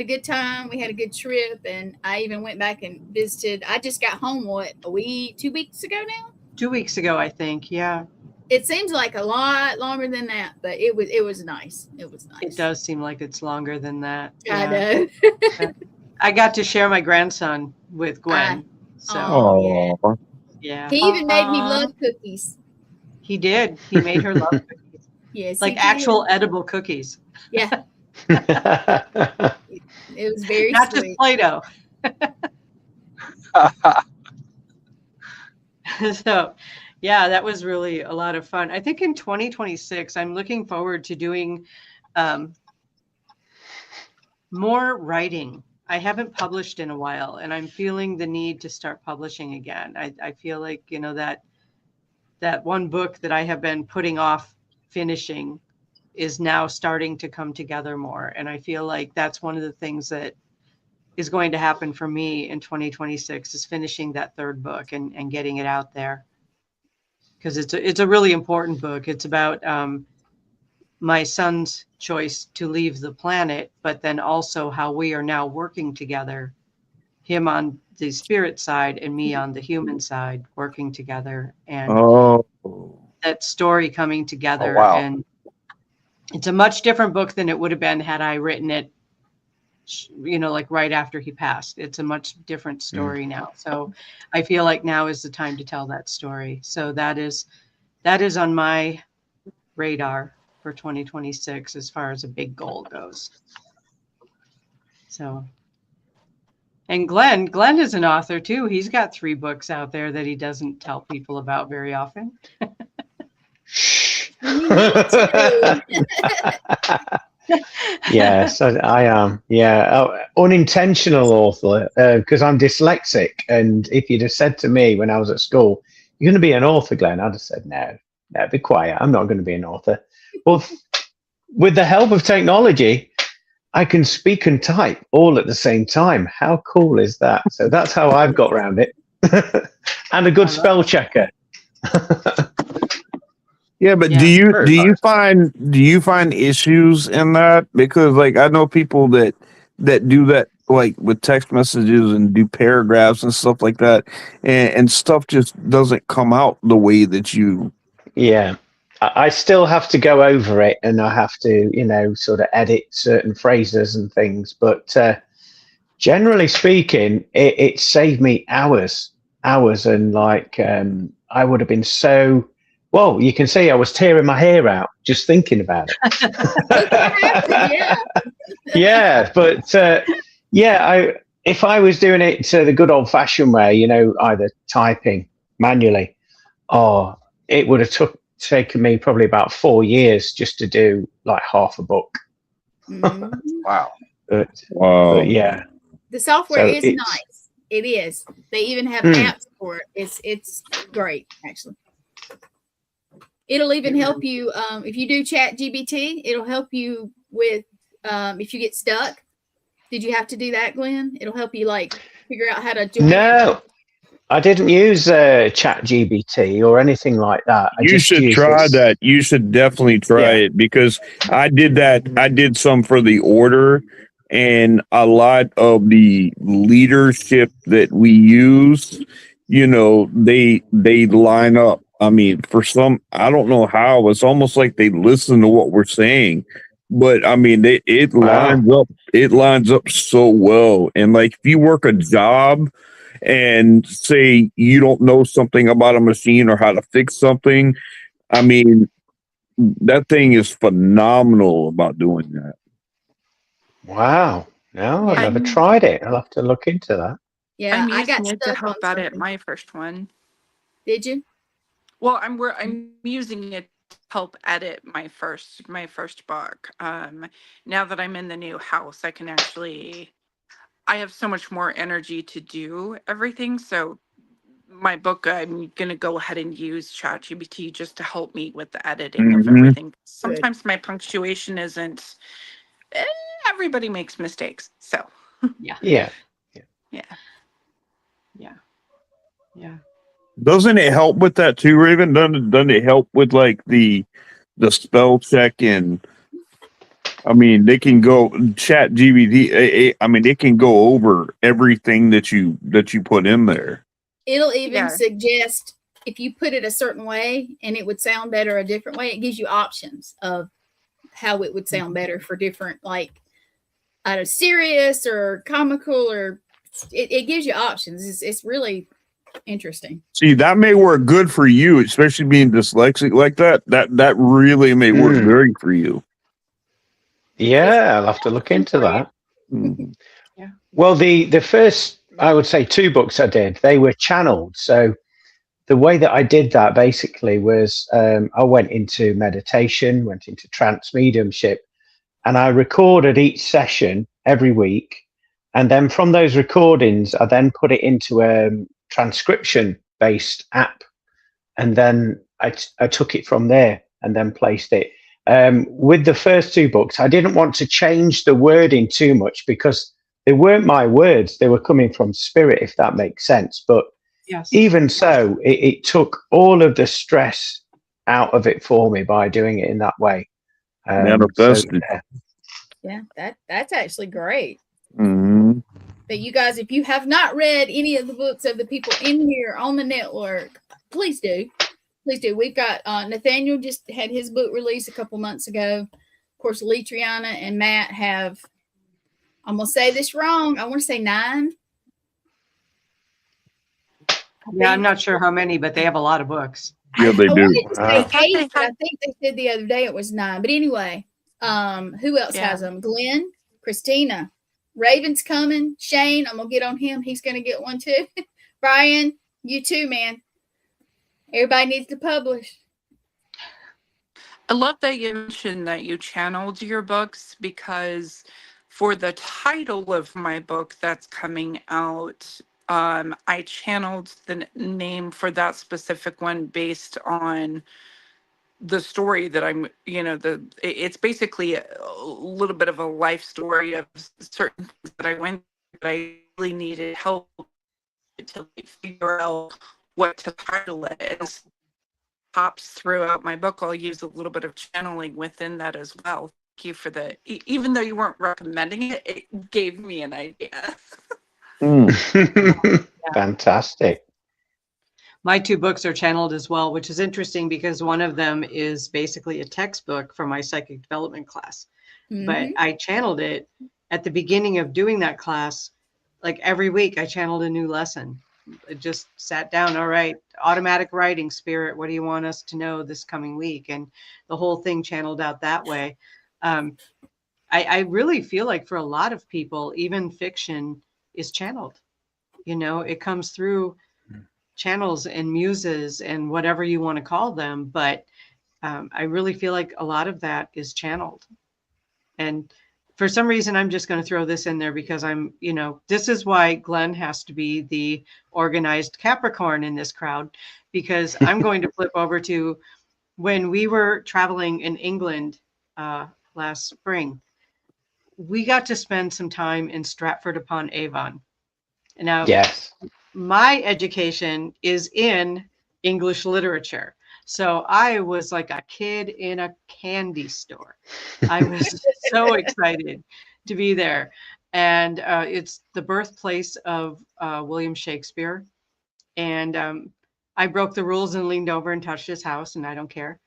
good time. We had a good trip, and I even went back and visited. I just got home 2 weeks ago now? 2 weeks ago, I think. Yeah, It seems like a lot longer than that, but it was nice. It was nice. it does seem like it's longer than that. I Yeah. know. I got to share my grandson with Gwen. So Oh, Yeah. He even made me love cookies. He did. He made her love cookies. Yes, Like he did. actual edible cookies. Yeah, it was very Not just sweet. Play-Doh. So, yeah, that was really a lot of fun. I think in 2026, I'm looking forward to doing more writing. I haven't published in a while, and I'm feeling the need to start publishing again. I feel like, you know, that one book that I have been putting off finishing is now starting to come together more. And I feel like that's one of the things that is going to happen for me in 2026 is finishing that third book and getting it out there. Because it's a really important book. It's about my son's choice to leave the planet, but then also how we are now working together, him on the spirit side and me on the human side, working together, and Oh, that story coming together. wow. And it's a much different book than it would have been had I written it, you know, like right after he passed. It's a much different story now. So I feel like now is the time to tell that story. So that is on my radar for 2026 as far as a big goal goes. So, and Glenn is an author too. He's got 3 books out there that he doesn't tell people about very often. Yes, I am. Yeah, unintentional author because I'm dyslexic. And if you'd have said to me when I was at school, "You're going to be an author, Glenn," I'd have said, "No, be quiet. I'm not going to be an author." Well, with the help of technology, I can speak and type all at the same time. How cool is that? So that's how I've got around it. And a good spell checker. Yeah, but Yeah, do you find issues in that? Because like I know people that do that like with text messages and do paragraphs and stuff like that, and stuff just doesn't come out the way that you. Yeah. I still have to go over it and I have to, you know, sort of edit certain phrases and things. But generally speaking, it saved me hours. And like, I would have been so, well, you can see I was tearing my hair out just thinking about it. Yeah. But if I was doing it the good old fashioned way, you know, either typing manually, it would have taken me probably about 4 years just to do like half a book. Wow. But yeah. The software So is nice. It is. They even have apps for it. It's great, actually. It'll even help you if you do Chat GBT. It'll help you with if you get stuck. Did you have to do that, Glenn? It'll help you like figure out how to join. No, I didn't use Chat GBT or anything like that. You should try that. You should definitely try it because I did that. I did some for the order, and a lot of the leadership that we use, you know, they line up. I mean, for some, I don't know how. It's almost like they listen to what we're saying, but I mean, it lines up. It lines up so well, and like if you work a job and say you don't know something about a machine or how to fix something, I mean, that thing is phenomenal about doing that. Wow. No, I've never tried it. I'll have to look into that. Yeah, I got stuck to help on edit my first one. Did you? Well, I'm using it to help edit my first book. Now that I'm in the new house, I have so much more energy to do everything. So my book, I'm going to go ahead and use ChatGPT just to help me with the editing of everything. Sometimes my punctuation isn't, everybody makes mistakes. So Yeah. Doesn't it help with that too, Raven? Doesn't it help with like the spell check? And I mean, they can go Chat GBT. I mean, it can go over everything that you put in there. It'll even suggest if you put it a certain way and it would sound better a different way. It gives you options of how it would sound better for different, like serious or comical, or it gives you options. It's really Interesting. See, that may work good for you, especially being dyslexic like that. That really may work great for you. Yeah, I'll have to look into that. Mhm. Yeah. Well, the first, I would say, 2 books I did, they were channeled. So the way that I did that basically was I went into meditation, went into trance mediumship, and I recorded each session every week. And then from those recordings, I then put it into a transcription based app. And then I took it from there and then placed it. With the first 2 books, I didn't want to change the wording too much because they weren't my words. They were coming from spirit, if that makes sense. But Yes. even so, it took all of the stress out of it for me by doing it in that way. Manifested. Yeah, that's actually great. Mm-hmm. But you guys, if you have not read any of the books of the people in here on the network, please do. Please do. We've got Nathaniel just had his book released a couple months ago. Of course, Lee, Triana, and Matt have, I'm going to say this wrong, I want to say 9. Yeah, I'm not sure how many, but they have a lot of books. Yeah, they I do. wanted to Wow. say 8, but I think they said the other day it was 9. But anyway, who else Yeah. has them? Glenn, Kristina, Raven's coming. Shane, I'm going to get on him. He's going to get one too. Brian, you too, man. Everybody needs to publish. I love that you mentioned that you channeled your books, because for the title of my book that's coming out, I channeled the name for that specific one based on the story that I'm, it's basically a little bit of a life story of certain things that I went through, but I really needed help to figure out what to title it. And pops throughout my book, I'll use a little bit of channeling within that as well. Thank you for the, even though you weren't recommending it, it gave me an idea. Fantastic. My 2 books are channeled as well, which is interesting because one of them is basically a textbook for my psychic development class. But I channeled it at the beginning of doing that class. Like every week I channeled a new lesson. I just sat down. All right, automatic writing, spirit, what do you want us to know this coming week? And the whole thing channeled out that way. I really feel like for a lot of people, even fiction is channeled. It comes through channels and muses and whatever you want to call them. But I really feel like a lot of that is channeled. And for some reason, I'm just going to throw this in there because this is why Glenn has to be the organized Capricorn in this crowd, because I'm going to flip over to when we were traveling in England last spring. We got to spend some time in Stratford-upon-Avon. Now, Yes. my education is in English literature. So I was like a kid in a candy store. I was so excited to be there. And it's the birthplace of William Shakespeare. And I broke the rules and leaned over and touched his house, and I don't care.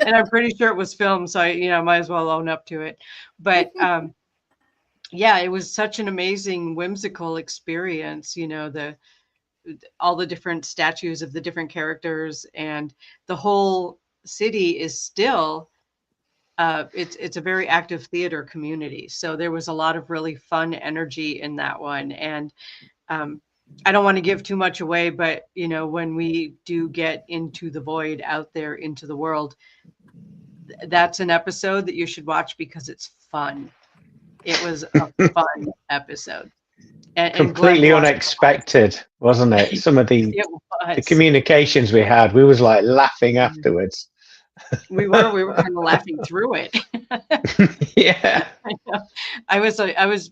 And I'm pretty sure it was filmed, so I might as well own up to it. But yeah, it was such an amazing, whimsical experience. All the different statues of the different characters, and the whole city is still. It's a very active theater community, so there was a lot of really fun energy in that one. And I don't want to give too much away, but when we do get into the void out there into the world, that's an episode that you should watch because it's fun. It was a fun episode. And Completely unexpected, wasn't it? Some of the communications we had, we was like laughing afterwards. We were kind of laughing through it. Yeah. I was,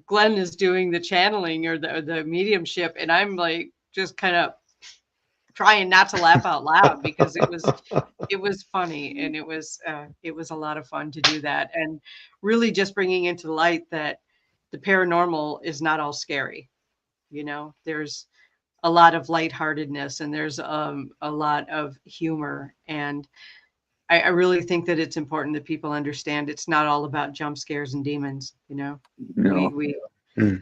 Glenn is doing the channeling or the mediumship, and I'm like just kind of trying not to laugh out loud because it was funny, and it was a lot of fun to do that, and really just bringing into light that the paranormal is not all scary. There's a lot of lightheartedness, and there's a lot of humor, and I really think that it's important that people understand it's not all about jump scares and demons. No.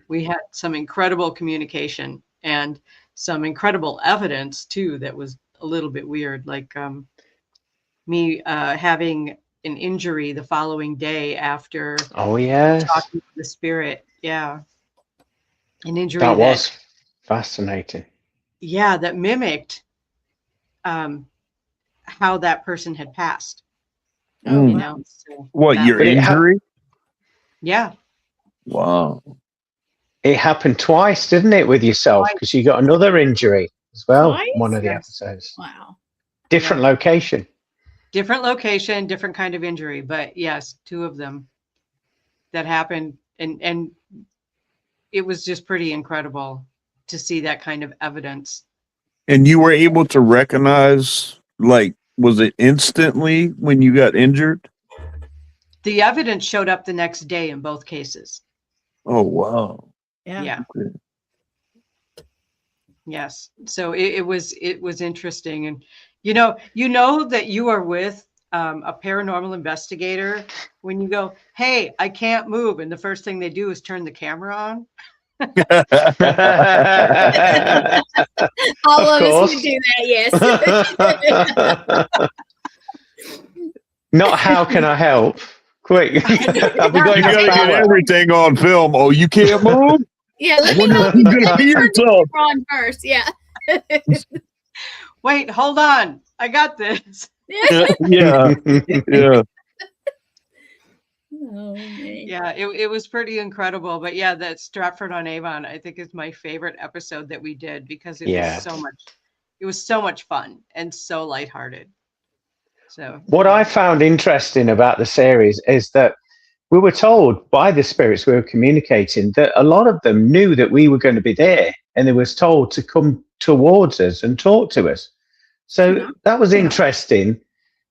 We had some incredible communication and some incredible evidence too that was a little bit weird, like me having an injury the following day after Oh yes, talking to the spirit. Yeah. An injury that was fascinating. that mimicked how that person had passed. Oh, You wow. know, so What, that your But was- injury? yeah. Wow. It happened twice, didn't it, with yourself? Because you got another injury as well. Twice? One of the Yes. episodes. Wow. Different Yeah. location. Different location, different kind of injury, but yes, two of them that happened, and it was just pretty incredible to see that kind of evidence. And you were able to recognize, like, was it instantly when you got injured? The evidence showed up the next day in both cases. Oh, wow. Yeah. Okay. Yes. So it was interesting, and you know that you are with a paranormal investigator when you go, "Hey, I can't move," and the first thing they do is turn the camera on. All Of of us course. would do that, yes. Not how can I help? Quick. Have we got You enough gotta get power? everything on film. Oh, you can't move? Yeah, let me Wonder help if you you. can Let me see turn the yourself. camera on first. Yeah. Wait, hold on. I got this. Yeah. Yeah. Oh, man. Yeah, it was pretty incredible. But yeah, that Stratford-on-Avon, I think, is my favorite episode that we did because it Yeah. was so much fun and so lighthearted. So What I found interesting about the series is that we were told by the spirits we were communicating that a lot of them knew that we were going to be there, and they was told to come towards us and talk to us. So that was interesting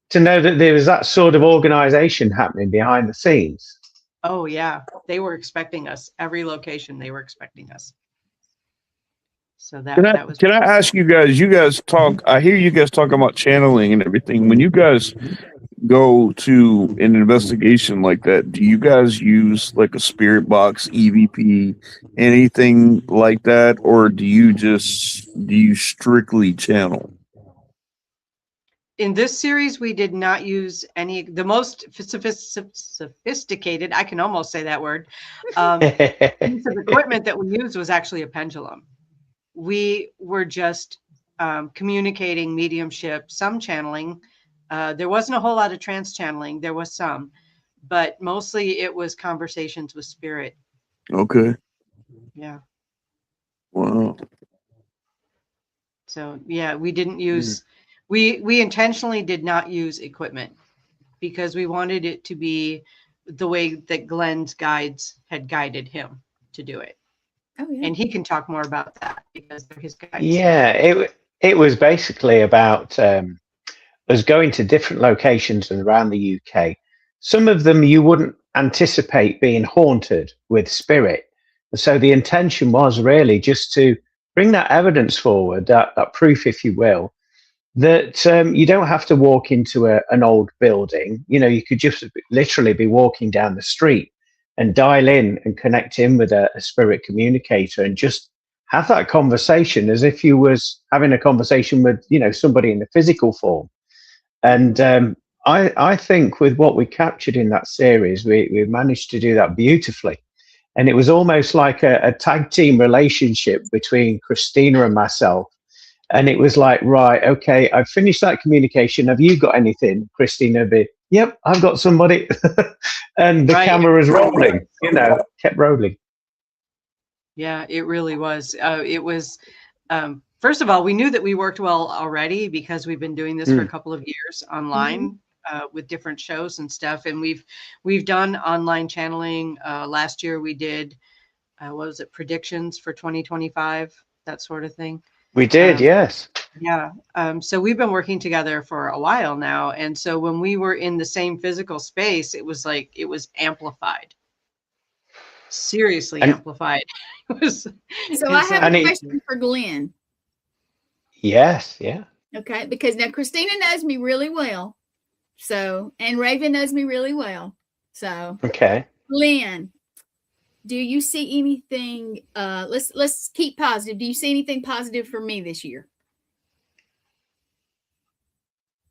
to know that there was that sort of organization happening behind the scenes. oh yeah, they were expecting us. Every location they were expecting us. So that was Can I ask you guys talk, I hear you guys talking about channeling and everything. When you guys go to an investigation like that, do you guys use like a spirit box, EVP, anything like that? Or do you strictly channel? in this series, we did not use any, the most sophisticated, I can almost say that word, piece of equipment that we used was actually a pendulum. We were just communicating mediumship, some channeling. There wasn't a whole lot of trance channeling. There was some, but mostly it was conversations with spirit. Okay. Yeah. Wow. So yeah, we didn't use, we intentionally did not use equipment because we wanted it to be the way that Glenn's guides had guided him to do it. Oh, yeah. And he can talk more about that because they're his guides. Yeah, it was basically about us going to different locations around the UK. Some of them you wouldn't anticipate being haunted with spirit. So the intention was really just to bring that evidence forward, that proof, if you will, that you don't have to walk into an old building. You know, you could just literally be walking down the street and dial in and connect in with a spirit communicator and just have that conversation as if you was having a conversation with, you know, somebody in the physical form. And I think with what we captured in that series, we managed to do that beautifully. And it was almost like a tag team relationship between Kristina and myself. And it was like, right, okay, I've finished that communication. Have you got anything? Kristina be, yep, I've got somebody. And the camera is rolling, you know, kept rolling. Yeah, it really was. It was, first of all, we knew that we worked well already because we've been doing this for a couple of years online with different shows and stuff. And we've done online channeling. Last year we did, what was it, predictions for 2025, that sort of thing. We did, yes. Yeah. So we've been working together for a while now. And so when we were in the same physical space, it was like, it was amplified. Seriously amplified. It was, So I have a question for Glenn. Yes, yeah. Okay, because now Kristina knows me really well. So, and Raven knows me really well. So, okay. Glenn, do you see anything? Let's keep positive. Do you see anything positive for me this year?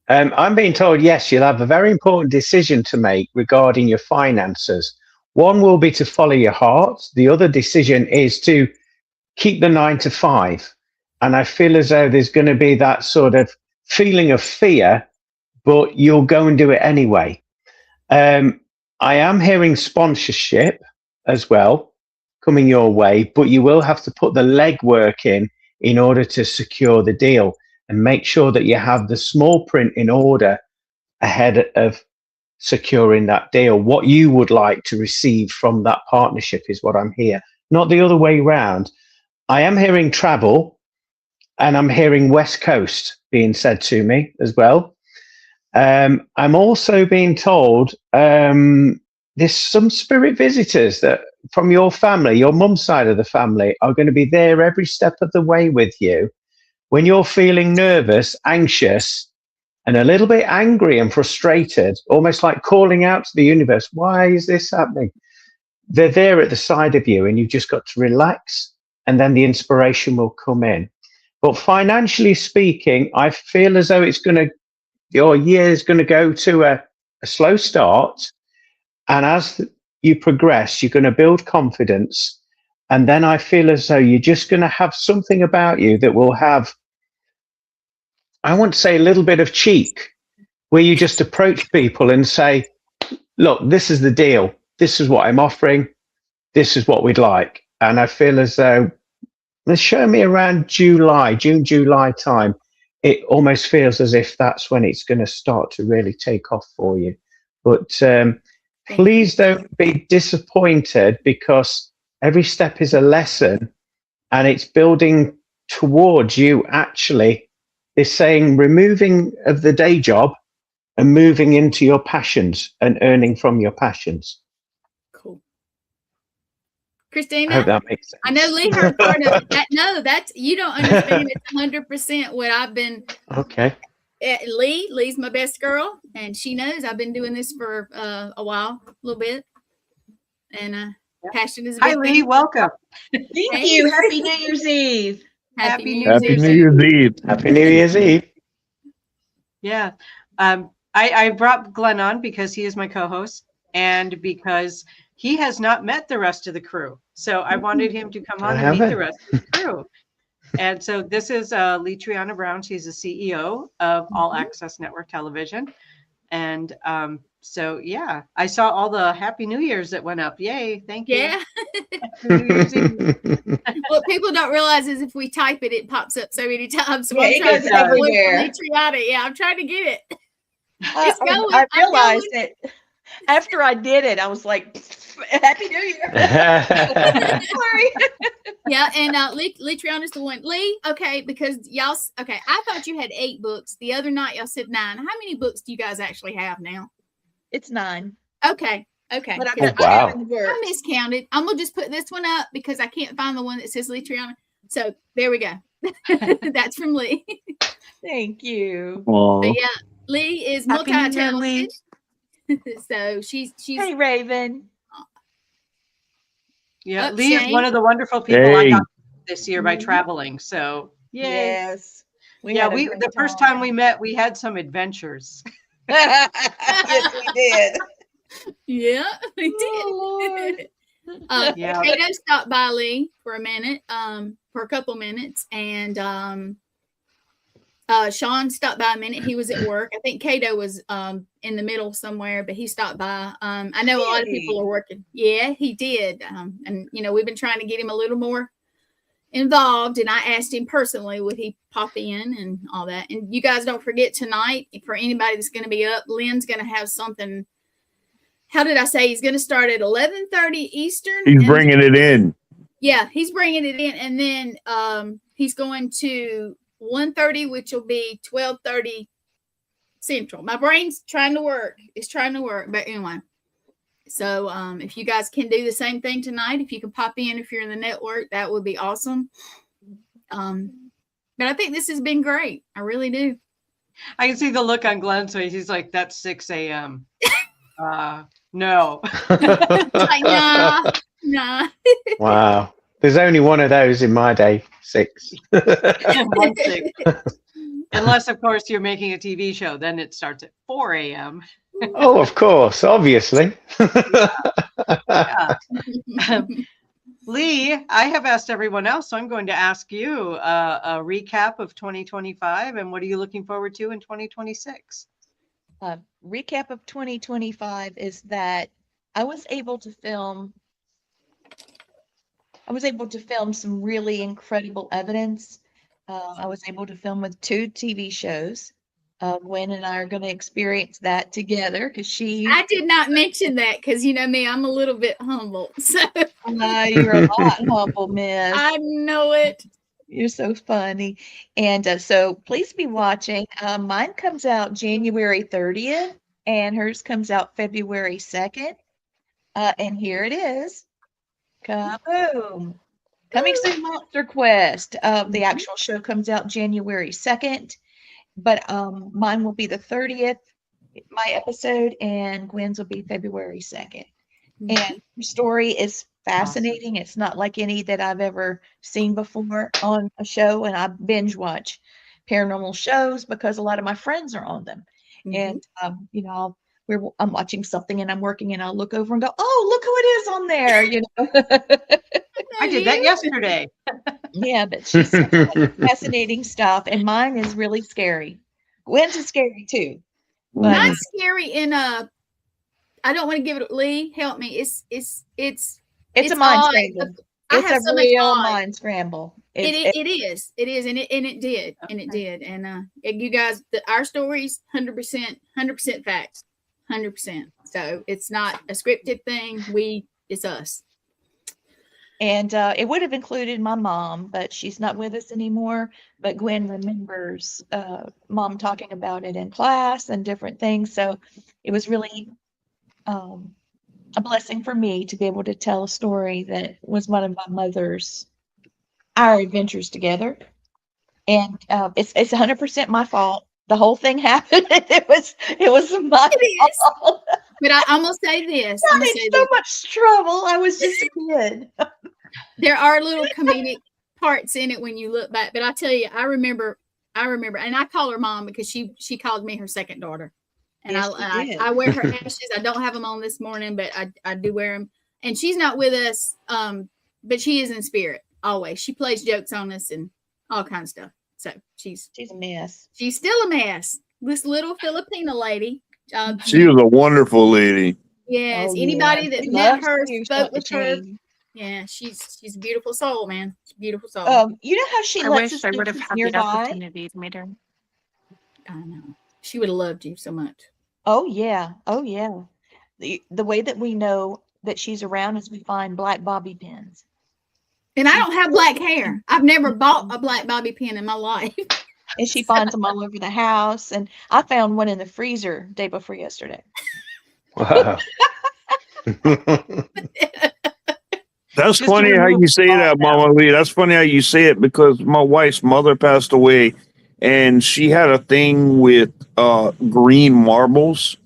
I'm being told, yes, you'll have a very important decision to make regarding your finances. One will be to follow your heart. The other decision is to keep the 9 to 5. And I feel as though there's going to be that sort of feeling of fear, but you'll go and do it anyway. I am hearing sponsorship as well coming your way, but you will have to put the legwork in order to secure the deal and make sure that you have the small print in order ahead of securing that deal. What you would like to receive from that partnership is what I'm hearing, not the other way round. I am hearing travel, and I'm hearing West Coast being said to me as well. I'm also being told there's some spirit visitors that from your family, your mum's side of the family, are going to be there every step of the way with you. When you're feeling nervous, anxious, and a little bit angry and frustrated, almost like calling out to the universe, why is this happening? They're there at the side of you, and you've just got to relax, and then the inspiration will come in. But financially speaking, I feel as though your year is going to go to a slow start. And as you progress, you're going to build confidence. And then I feel as though you're just going to have something about you that will have, I want to say, a little bit of cheek, where you just approach people and say, look, this is the deal. This is what I'm offering. This is what we'd like. And I feel as though, show me around June, July time, it almost feels as if that's when it's going to start to really take off for you. But please don't be disappointed, because every step is a lesson, and it's building towards you actually is saying removing of the day job and moving into your passions and earning from your passions. Cool. Christina, I hope that makes sense. I know Lee heard part of that. No, that's, you don't understand. It's 100% what I've been. Okay. Lee's my best girl, and she knows I've been doing this for a while, a little bit. And passion is a big Hi, Lee. thing. Welcome. Thank you. Happy New Year's Eve. Happy New Happy New Year's Eve. Happy New Year's Eve. Yeah. I brought Glenn on because he is my co-host, and because he has not met the rest of the crew. So I wanted him to come on and meet the rest of the crew. And so this is Lee Triana Brown. She's the CEO of All Access Network Television. And so, yeah, I saw all the Happy New Year's that went up. Yay. Thank you. Yeah. New Year's Eve. What people don't realize is if we type it, it pops up so many times. So Yeah, I'm it trying goes to everywhere. Yeah, I'm trying to get it. It's going. I I'm realized going. that after I did it, I was like, Happy New Year. Sorry. Yeah, and Lee Triana's the one. Lee, okay, because y'all, okay, I thought you had 8 books. The other night y'all said 9. How many books do you guys actually have now? It's 9. Okay. But Oh, wow. I miscounted. I'm gonna just put this one up because I can't find the one that says Lee Triana. So there we go. That's from Lee. Thank you. But yeah, Lee is Happy New Year, multi-talented. Lee. So she's Hey, Raven. Yeah, Up, Lee is Shane. one of the wonderful people I Hey. got this year by traveling. So yay. Yes. Yeah, the first time we met, we had some adventures. Yes, we did. yeah, we did. Oh, Lord. Yeah. Kato stopped by Lee for a minute, for a couple minutes, and Sean stopped by a minute. He was at work. I think Kato was in the middle somewhere, but he stopped by. I know a lot of people are working. Yeah, he did. And we've been trying to get him a little more involved, and I asked him personally, would he pop in and all that. And you guys don't forget tonight, for anybody that's going to be up, Lynn's going to have something. How did I say? He's going to start at 11:30 Eastern. He's bringing it in. Yeah, he's bringing it in, and then he's going to 1:30, which will be 12:30 Central. My brain's trying to work. It's trying to work, but anyway. So if you guys can do the same thing tonight, if you can pop in if you're in the network, that would be awesome. But I think this has been great. I really do. I can see the look on Glenn's face. He's like, that's 6 a.m. No. Like, nah. Nah. Wow. There's only one of those in my day. 6. 1-6. Unless, of course, you're making a TV show, then it starts at 4 a.m. Oh, of course, obviously. Yeah. Lee, I have asked everyone else, so I'm going to ask you a recap of 2025 and what are you looking forward to in 2026? Recap of 2025 is that I was able to film some really incredible evidence. I was able to film with 2 TV shows. Gwen and I are going to experience that together because I did not mention that because you know me, I'm a little bit humble. So you're a lot humble, miss. I know it. You're so funny. And so please be watching. Mine comes out January 30th and hers comes out February 2nd. And here it is. Kaboom. Coming soon, Monster Quest. The actual show comes out January 2nd, but mine will be the 30th, my episode, and Gwen's will be February 2nd. And the story is fascinating. It's not like any that I've ever seen before on a show, and I binge watch paranormal shows because a lot of my friends are on them. And you know, I'm watching something and I'm working and I'll look over and go, oh, look who it is on there, you know. I did that yesterday. Yeah, but she's fascinating stuff, and mine is really scary. Gwen's is scary too. But Mine's scary in I don't want to give it. Lee, help me. It's a mind odd. scramble. I It's have a so much real odd. mind scramble. It is, and it did, and it did, and you guys, our stories, 100% facts, 100%. So it's not a scripted thing. It's us. And it would have included my mom, but she's not with us anymore. But Gwen remembers mom talking about it in class and different things. So it was really a blessing for me to be able to tell a story that was one of my mother's, our adventures together. And it's 100% my fault. The whole thing happened. It was my fault. But I'm gonna say this. I'm in so much trouble. I was just a kid. There are little comedic parts in it when you look back. But I tell you, I remember, and I call her mom because she called me her second daughter. And Yes, I wear her ashes. I don't have them on this morning, but I do wear them. And she's not with us, but she is in spirit always. She plays jokes on us and all kinds of stuff. So she's a mess. She's still a mess. This little Filipina lady. She was a wonderful lady. Yes. Oh, Anybody yeah. that She met loves her, to spoke with the her. team. Yeah, she's a beautiful soul, man. She's a beautiful soul. You know how she I lets wish us I know would have who's had the nearby? opportunity to meet her. I know. She would have loved you so much. Oh yeah. Oh yeah. The way that we know that she's around is we find black bobby pins. And I don't have black hair. I've never bought a black bobby pin in my life. And she finds them all over the house. And I found one in the freezer day before yesterday. Wow. That's Just funny to how remove you say all that, that. Mama Lee. That's funny how you say it because my wife's mother passed away and she had a thing with green marbles.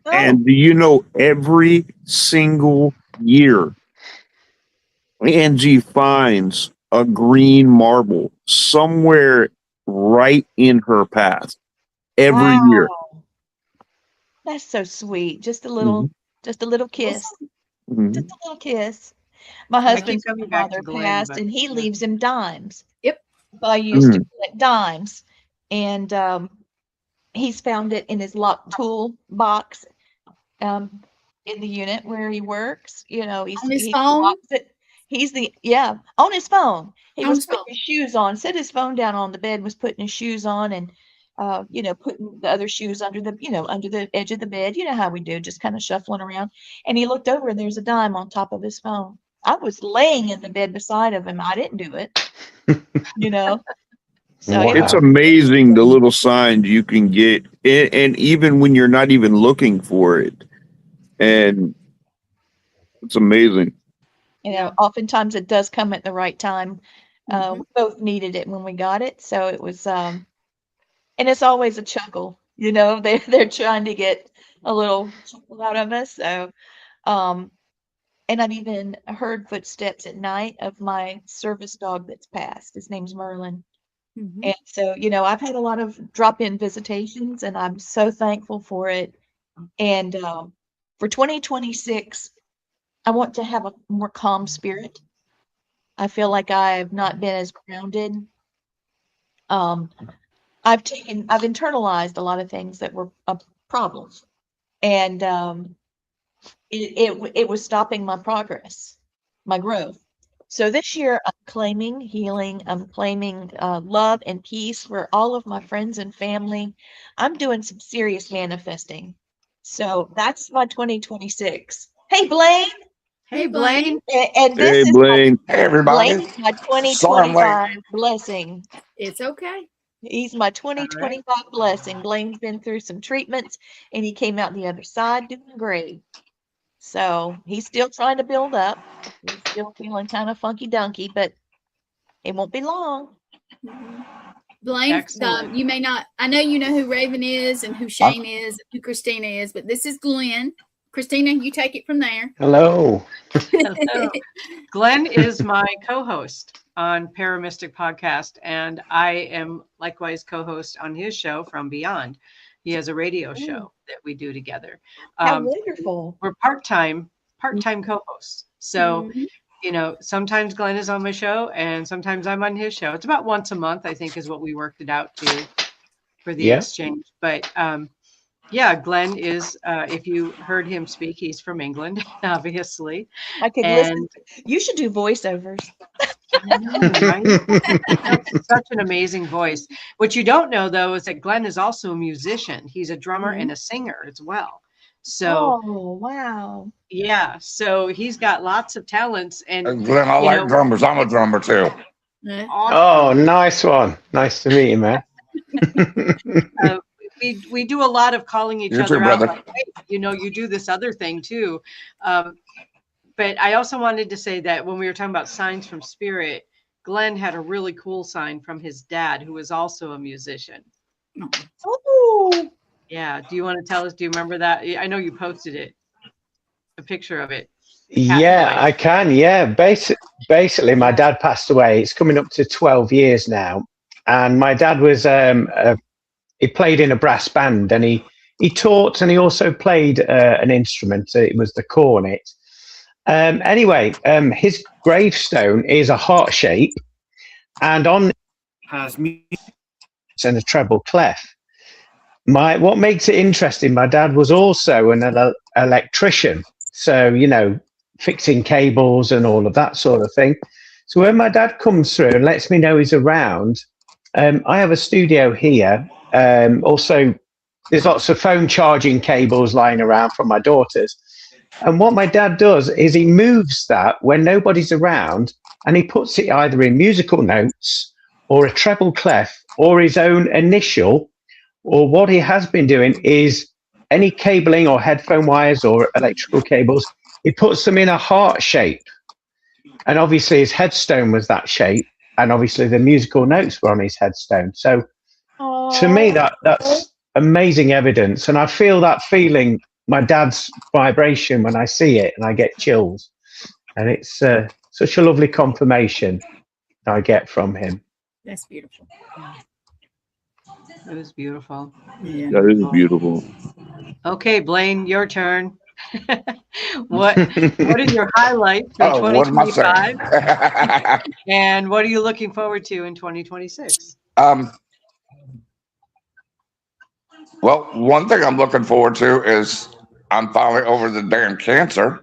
Oh, And do you know every single year Angie finds a green marble somewhere right in her path every year. That's so sweet. Just a little kiss. Mhm. Just a little kiss. My I keep husband's coming back to father Glenn, passed, but and he yeah. leaves him dimes. Yep. So I used to collect dimes, and he's found it in his locked tool box in the unit where he works. You know, On his he phone? locks it. On his phone. He On was his putting phone. his shoes on, set his phone down on the bed, was putting his shoes on, and putting the other shoes under the edge of the bed. You know how we do, just kind of shuffling around. And he looked over and there's a dime on top of his phone. I was laying in the bed beside of him. I didn't do it. So Wow. It's amazing the little signs you can get, and even when you're not even looking for it. And it's amazing. oftentimes it does come at the right time. We both needed it when we got it. So it was, and it's always a chuckle, they're trying to get a little chuckle out of us. So, and And I've even heard footsteps at night of my service dog that's passed. His name's Merlin. Mhm. And so, you know, I've had a lot of drop-in visitations, and I'm so thankful for it. And for 2026, I want to have a more calm spirit. I feel like I've not been as grounded. I've internalized a lot of things that were problems, and it was stopping my progress, my growth. So this year, I'm claiming healing. I'm claiming love and peace for all of my friends and family. I'm doing some serious manifesting. So that's my 2026. Hey, Blaine. Hey, Blaine. And this Hey, is Blaine. Hey, everybody. Blaine is my Sorry I'm late. 2025 blessing. It's okay. He's my 2025 blessing. Blaine's been through some treatments and he came out the other side doing great. So he's still trying to build up. He's still feeling kind of funky dunky, but it won't be long. Mhm. Blaine, Excellent. you may not, I know you know who Raven is and who Shane is, and who Kristina is, but this is Glenn. Kristina, you take it from there. Hello. Hello. Glenn is my co-host on ParaMystic Podcast, and I am likewise co-host on his show From Beyond. He has a radio show that we do together. How wonderful. We're part-time co-hosts. So, Mhm. you know, sometimes Glenn is on my show and sometimes I'm on his show. It's about once a month, I think, is what we worked it out to for the exchange. But yeah, Glenn is, if you heard him speak, he's from England, obviously. I could listen. You should do voiceovers. I know, right? Such an amazing voice. What you don't know, though, is that Glenn is also a musician. He's a drummer and a singer as well. So, oh, wow. yeah, so he's got lots of talents. And Glenn, I like drummers. I'm a drummer too. Yeah. Oh, nice one. Nice to meet you, man. We do a lot of calling each You other too, out. brother. Like, hey, you know, you do this other thing too. But I also wanted to say that when we were talking about signs from spirit, Glenn had a really cool sign from his dad, who was also a musician. Oh, Yeah. Do you want to tell us? Do you remember that? I know you posted it, a picture of it. Yeah, I can. Yeah. Basically, my dad passed away. It's coming up to 12 years now. And my dad was, he played in a brass band, and he taught, and he also played an instrument. It was the cornet. Anyway, his gravestone is a heart shape, and on has me and a treble clef. What makes it interesting, my dad was also an electrician, so you know, fixing cables and all of that sort of thing. So when my dad comes through and lets me know he's around, I have a studio here. Also, there's lots of phone charging cables lying around from my daughters. And what my dad does is he moves that when nobody's around, and he puts it either in musical notes or a treble clef or his own initial. Or what he has been doing is any cabling or headphone wires or electrical cables, he puts them in a heart shape. And obviously his headstone was that shape. And obviously the musical notes were on his headstone. So to me, that's amazing evidence. And I feel that feeling, my dad's vibration, when I see it, and I get chills. And it's such a lovely confirmation I get from him. That's beautiful. It was beautiful. Yeah. That is beautiful. Okay, Blaine, your turn. What are your highlights for What am I 2025? saying? And what are you looking forward to in 2026? Well, one thing I'm looking forward to is I'm finally over the damn cancer.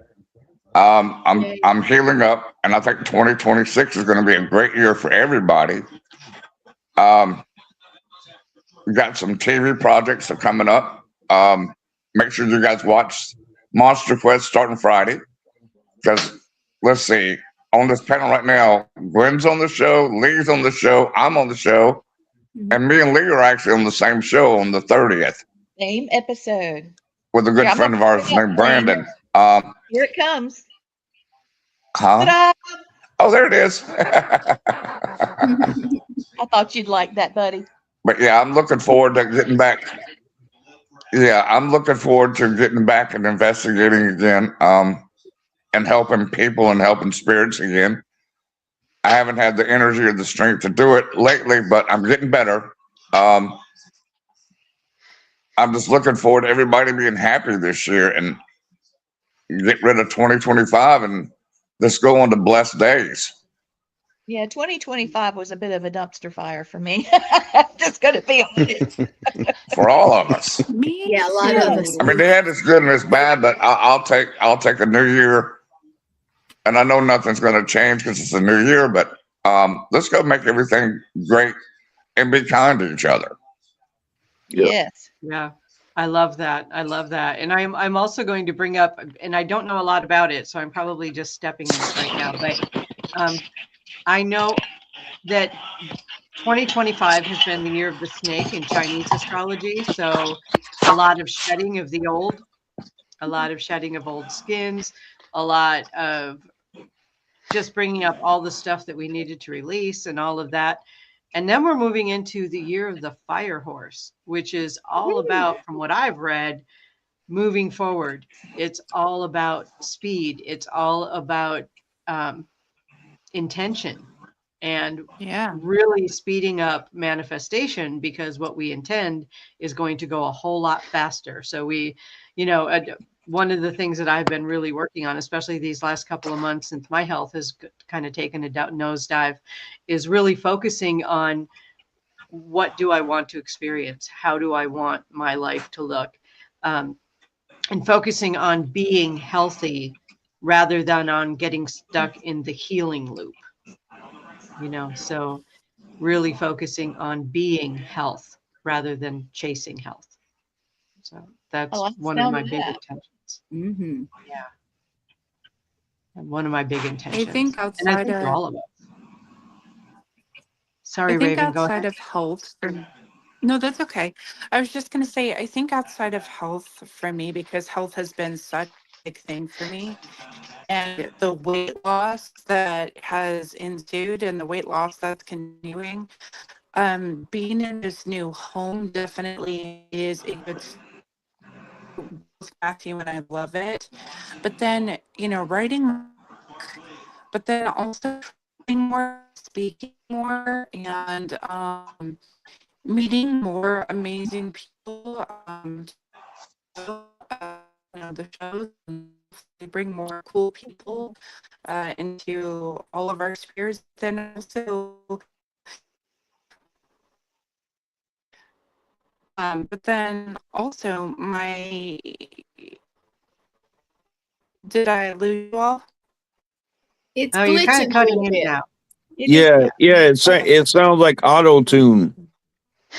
I'm healing up, and I think 2026 is going to be a great year for everybody. We got some TV projects that are coming up. Make sure you guys watch Monster Quest starting Friday. Because let's see, on this panel right now, Glenn's on the show, Lee's on the show, I'm on the show, and me and Lee are actually on the same show on the 30th. Same episode. With a good friend of ours named Brandon. Here it comes. Huh? Ta-da! Oh, there it is. I thought you'd like that, buddy. But yeah, I'm looking forward to getting back. Yeah, I'm looking forward to getting back and investigating again. and helping people and helping spirits again. I haven't had the energy or the strength to do it lately, but I'm getting better. I'm just looking forward to everybody being happy this year and get rid of 2025 and just go on to blessed days. Yeah, 2025 was a bit of a dumpster fire for me. Just gonna be honest. For all of us. Me Yeah, a lot Yeah. of us. I mean, they had this good and this bad, but I'll take a new year. And I know nothing's going to change because it's a new year, but let's go make everything great and be kind to each other. Yeah. Yes. Yeah, I love that. I love that. And I'm also going to bring up, and I don't know a lot about it, so I'm probably just stepping in it right now, but I know that 2025 has been the year of the snake in Chinese astrology. So a lot of shedding of the old, a lot of shedding of old skins, a lot of just bringing up all the stuff that we needed to release and all of that. And then we're moving into the year of the fire horse, which is all about, from what I've read, moving forward. It's all about speed. It's all about intention and Yeah. really speeding up manifestation, because what we intend is going to go a whole lot faster. So we, one of the things that I've been really working on, especially these last couple of months since my health has kind of taken a nosedive, is really focusing on what do I want to experience? How do I want my life to look? And focusing on being healthy rather than on getting stuck in the healing loop. So really focusing on being health rather than chasing health. So that's I like the one of sound my of big that. intentions. Mm-hmm. Yeah. And one of my big intentions. think and I outside think for of all of us. Sorry, I think Raven, go outside ahead. of health. No, that's okay. I was just going to say, I think outside of health for me, because health has been such a big thing for me, and the weight loss that has ensued and the weight loss that's continuing, being in this new home definitely is a good with Matthew, and I love it. But then, writing, but then also writing more, speaking more, and meeting more amazing people. The shows, and they bring more cool people into all of our spheres. Then also, but then also did I lose you all? It's Oh, you're kind glitching of a cutting little in and bit. out. Yeah. It sounds like auto tune.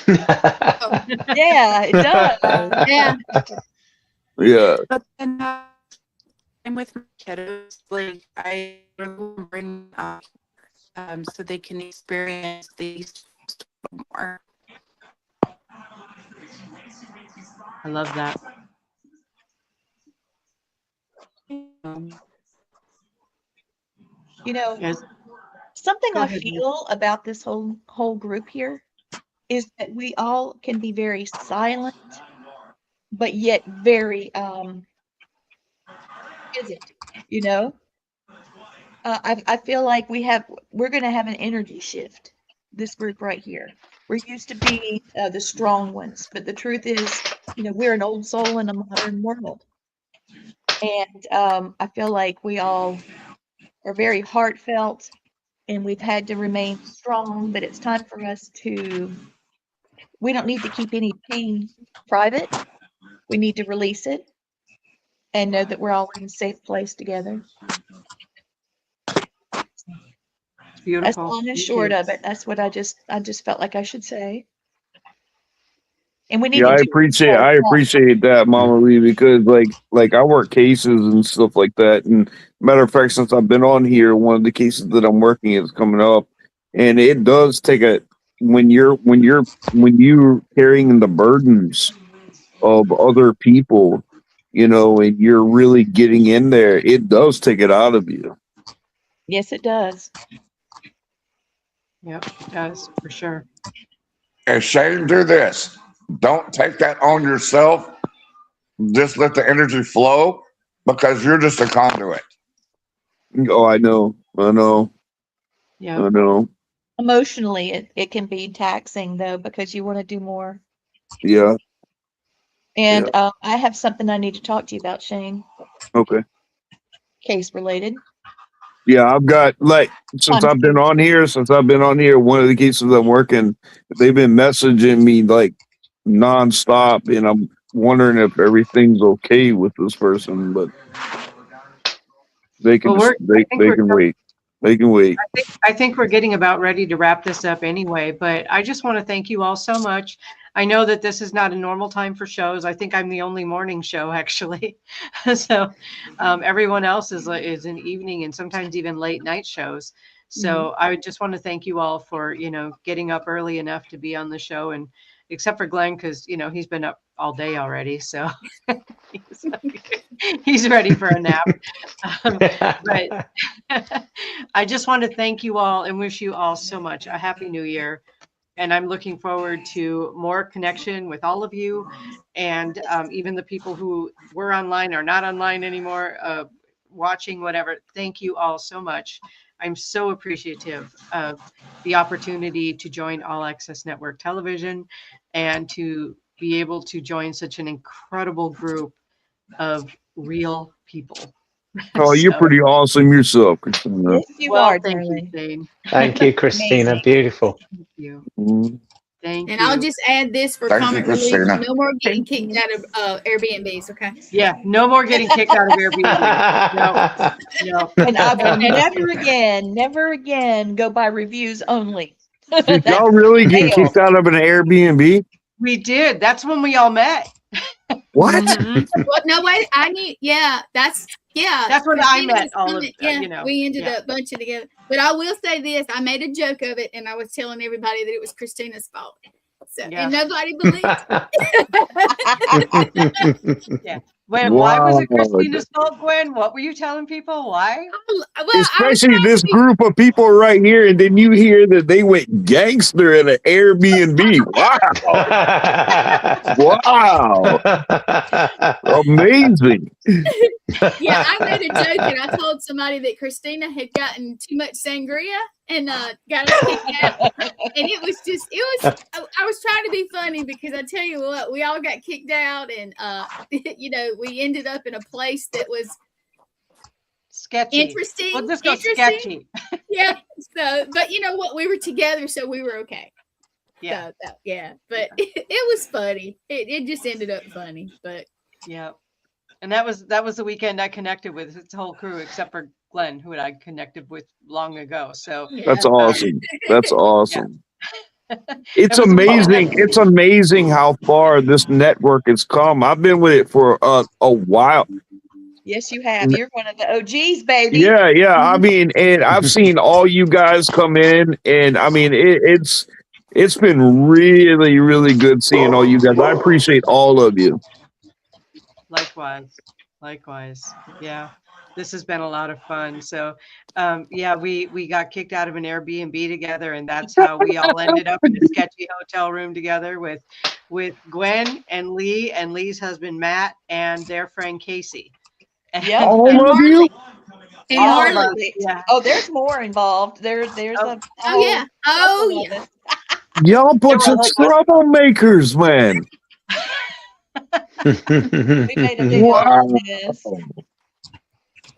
Yeah, it does. Yeah. Yeah. But then I'm with my kiddos. Like I really bring up so they can experience these more. I love that. Yes. Something Go I ahead, Ruth. feel about this whole group here is that we all can be very silent, but yet very present. I feel like we're going to have an energy shift. This group right here. We're used to being the strong ones, but the truth is, we're an old soul in a modern world, and I feel like we all are very heartfelt, and we've had to remain strong. But it's time for us to. We don't need to keep any pain private. We need to release it and know that we're all in a safe place together. It's That's beautiful. long and Me short too. of it. That's what I just felt like I should say. And we need Yeah, to I do appreciate that, Mama Lee, because like I work cases and stuff like that. And matter of fact, since I've been on here, one of the cases that I'm working is coming up, and it does take when you're carrying the burdens of other people, and you're really getting in there, it does take it out of you. Yes, it does. Yep, it does, for sure. And Shane, do this. Don't take that on yourself. Just let the energy flow, because you're just a conduit. Oh, I know. Yeah. I know. Emotionally, it can be taxing though, because you want to do more. Yeah. And I have something I need to talk to you about, Shane, Okay. case related. Yeah, I've got since I've been on here, one of the cases I'm working, they've been messaging me like nonstop, and I'm wondering if everything's okay with this person, but they can Well, I think they can wait. They can wait. I think we're getting about ready to wrap this up anyway, but I just want to thank you all so much. I know that this is not a normal time for shows. I think I'm the only morning show actually. So everyone else is in evening and sometimes even late night shows. So I just want to thank you all for, getting up early enough to be on the show, and except for Glenn, because, he's been up all day already. So he's ready for a nap. But I just want to thank you all and wish you all so much a happy new year. And I'm looking forward to more connection with all of you, and even the people who were online or not online anymore, watching, whatever. Thank you all so much. I'm so appreciative of the opportunity to join All Access Network Television and to be able to join such an incredible group of real people. Oh, you're pretty awesome yourself, Kristina. Yes, you are, thank you, darling. Shane. Thank you, Kristina. Amazing. Beautiful. Thank you. Mhm. Thank And you. I'll just add this for Thank you, comment relief. Kristina. No more getting kicked out of Airbnbs, okay? Yeah, no more getting kicked out of Airbnb. No. And I will never again go by reviews only. Did y'all really get kicked out of an Airbnb? We did. That's when we all met. What? Well, no, wait. That's when I met all of we ended up bunching together. But I will say this: I made a joke of it, and I was telling everybody that it was Kristina's fault. So, and nobody believed it. Yeah. Why was it Kristina's fault, Gwen? What were you telling people? Why? Well, especially this group of people right here, and then you hear that they went gangster in an Airbnb. Wow. Amazing. Yeah, I made a joke and I told somebody that Kristina had gotten too much sangria and got us kicked out. And it was I was trying to be funny, because I tell you what, we all got kicked out, and we ended up in a place that was sketchy. Interesting. We'll just go sketchy. Yeah. So, but you know what? We were together, so we were okay. Yeah. So, but it was funny. It just ended up funny. But yeah. And that was the weekend I connected with its whole crew, except for Glenn, who I connected with long ago. So that's awesome. That's awesome. Yeah. It's amazing. It's amazing how far this network has come. I've been with it for a while. Yes, you have. You're one of the OGs, baby. Yeah. I mean, and I've seen all you guys come in, and I mean, it's been really, really good seeing all you guys. I appreciate all of you. Likewise. Yeah. This has been a lot of fun. So, we got kicked out of an Airbnb together, and that's how we all ended up in a sketchy hotel room together with Gwen and Lee and Lee's husband, Matt, and their friend, Casey. Yeah. All of you? Yeah. Oh, there's more involved. There's Y'all bunch of troublemakers, man. We made a big old mess.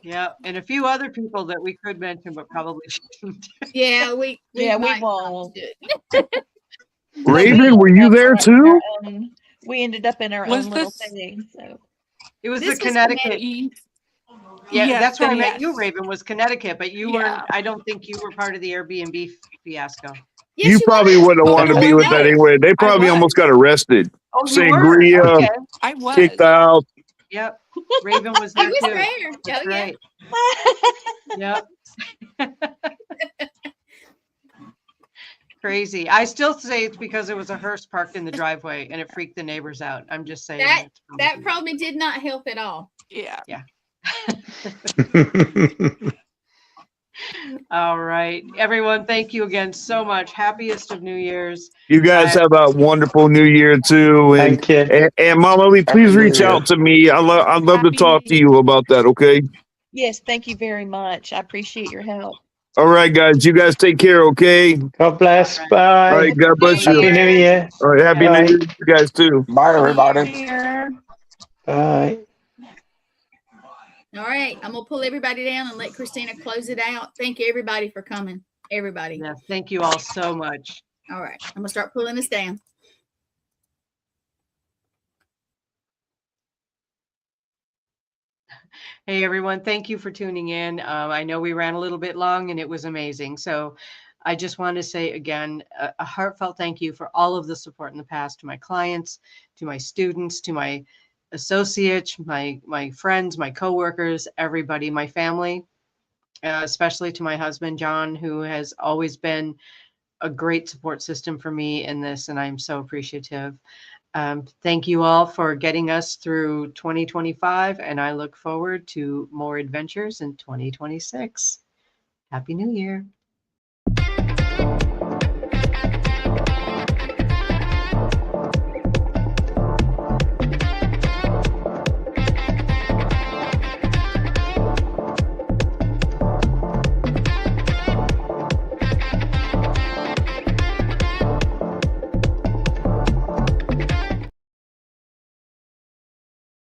Yeah, and a few other people that we could mention, but probably shouldn't. Yeah, we won't. Raven, were you there too? We ended up in our own little thing. So it was the Connecticut. Yeah, that's where I met you, Raven, was Connecticut, but you weren't. I don't think you were part of the Airbnb fiasco. Yes, you probably wouldn't want to be with that anyway. They probably almost got arrested. Oh, Sangria, okay. I was kicked out. Yep, Raven was there too. That's right. Yep. Crazy. I still say it's because it was a hearse parked in the driveway and it freaked the neighbors out. I'm just saying that probably did not help at all. Yeah. All right, everyone, thank you again so much. Happiest of New Year's. You guys have a wonderful New Year too. And, and Mama Lee, please reach out to me. I'd love to talk to you about that. Okay. Yes, thank you very much. I appreciate your help. All right, guys. You guys take care, okay? God bless. All right. Bye. All right, God bless you. Happy New Year. All right, happy Bye. New Year to you guys too. Bye, everybody. Bye. All right, I'm gonna pull everybody down and let Kristina close it out. Thank you, everybody, for coming. Everybody. Yeah, thank you all so much. All right, I'm gonna start pulling us down. Hey, everyone. Thank you for tuning in. I know we ran a little bit long and it was amazing. So I just want to say again, a heartfelt thank you for all of the support in the past to my clients, to my students, to my associates, my friends, my coworkers, everybody, my family, especially to my husband, John, who has always been a great support system for me in this. And I'm so appreciative. Thank you all for getting us through 2025, and I look forward to more adventures in 2026. Happy New Year.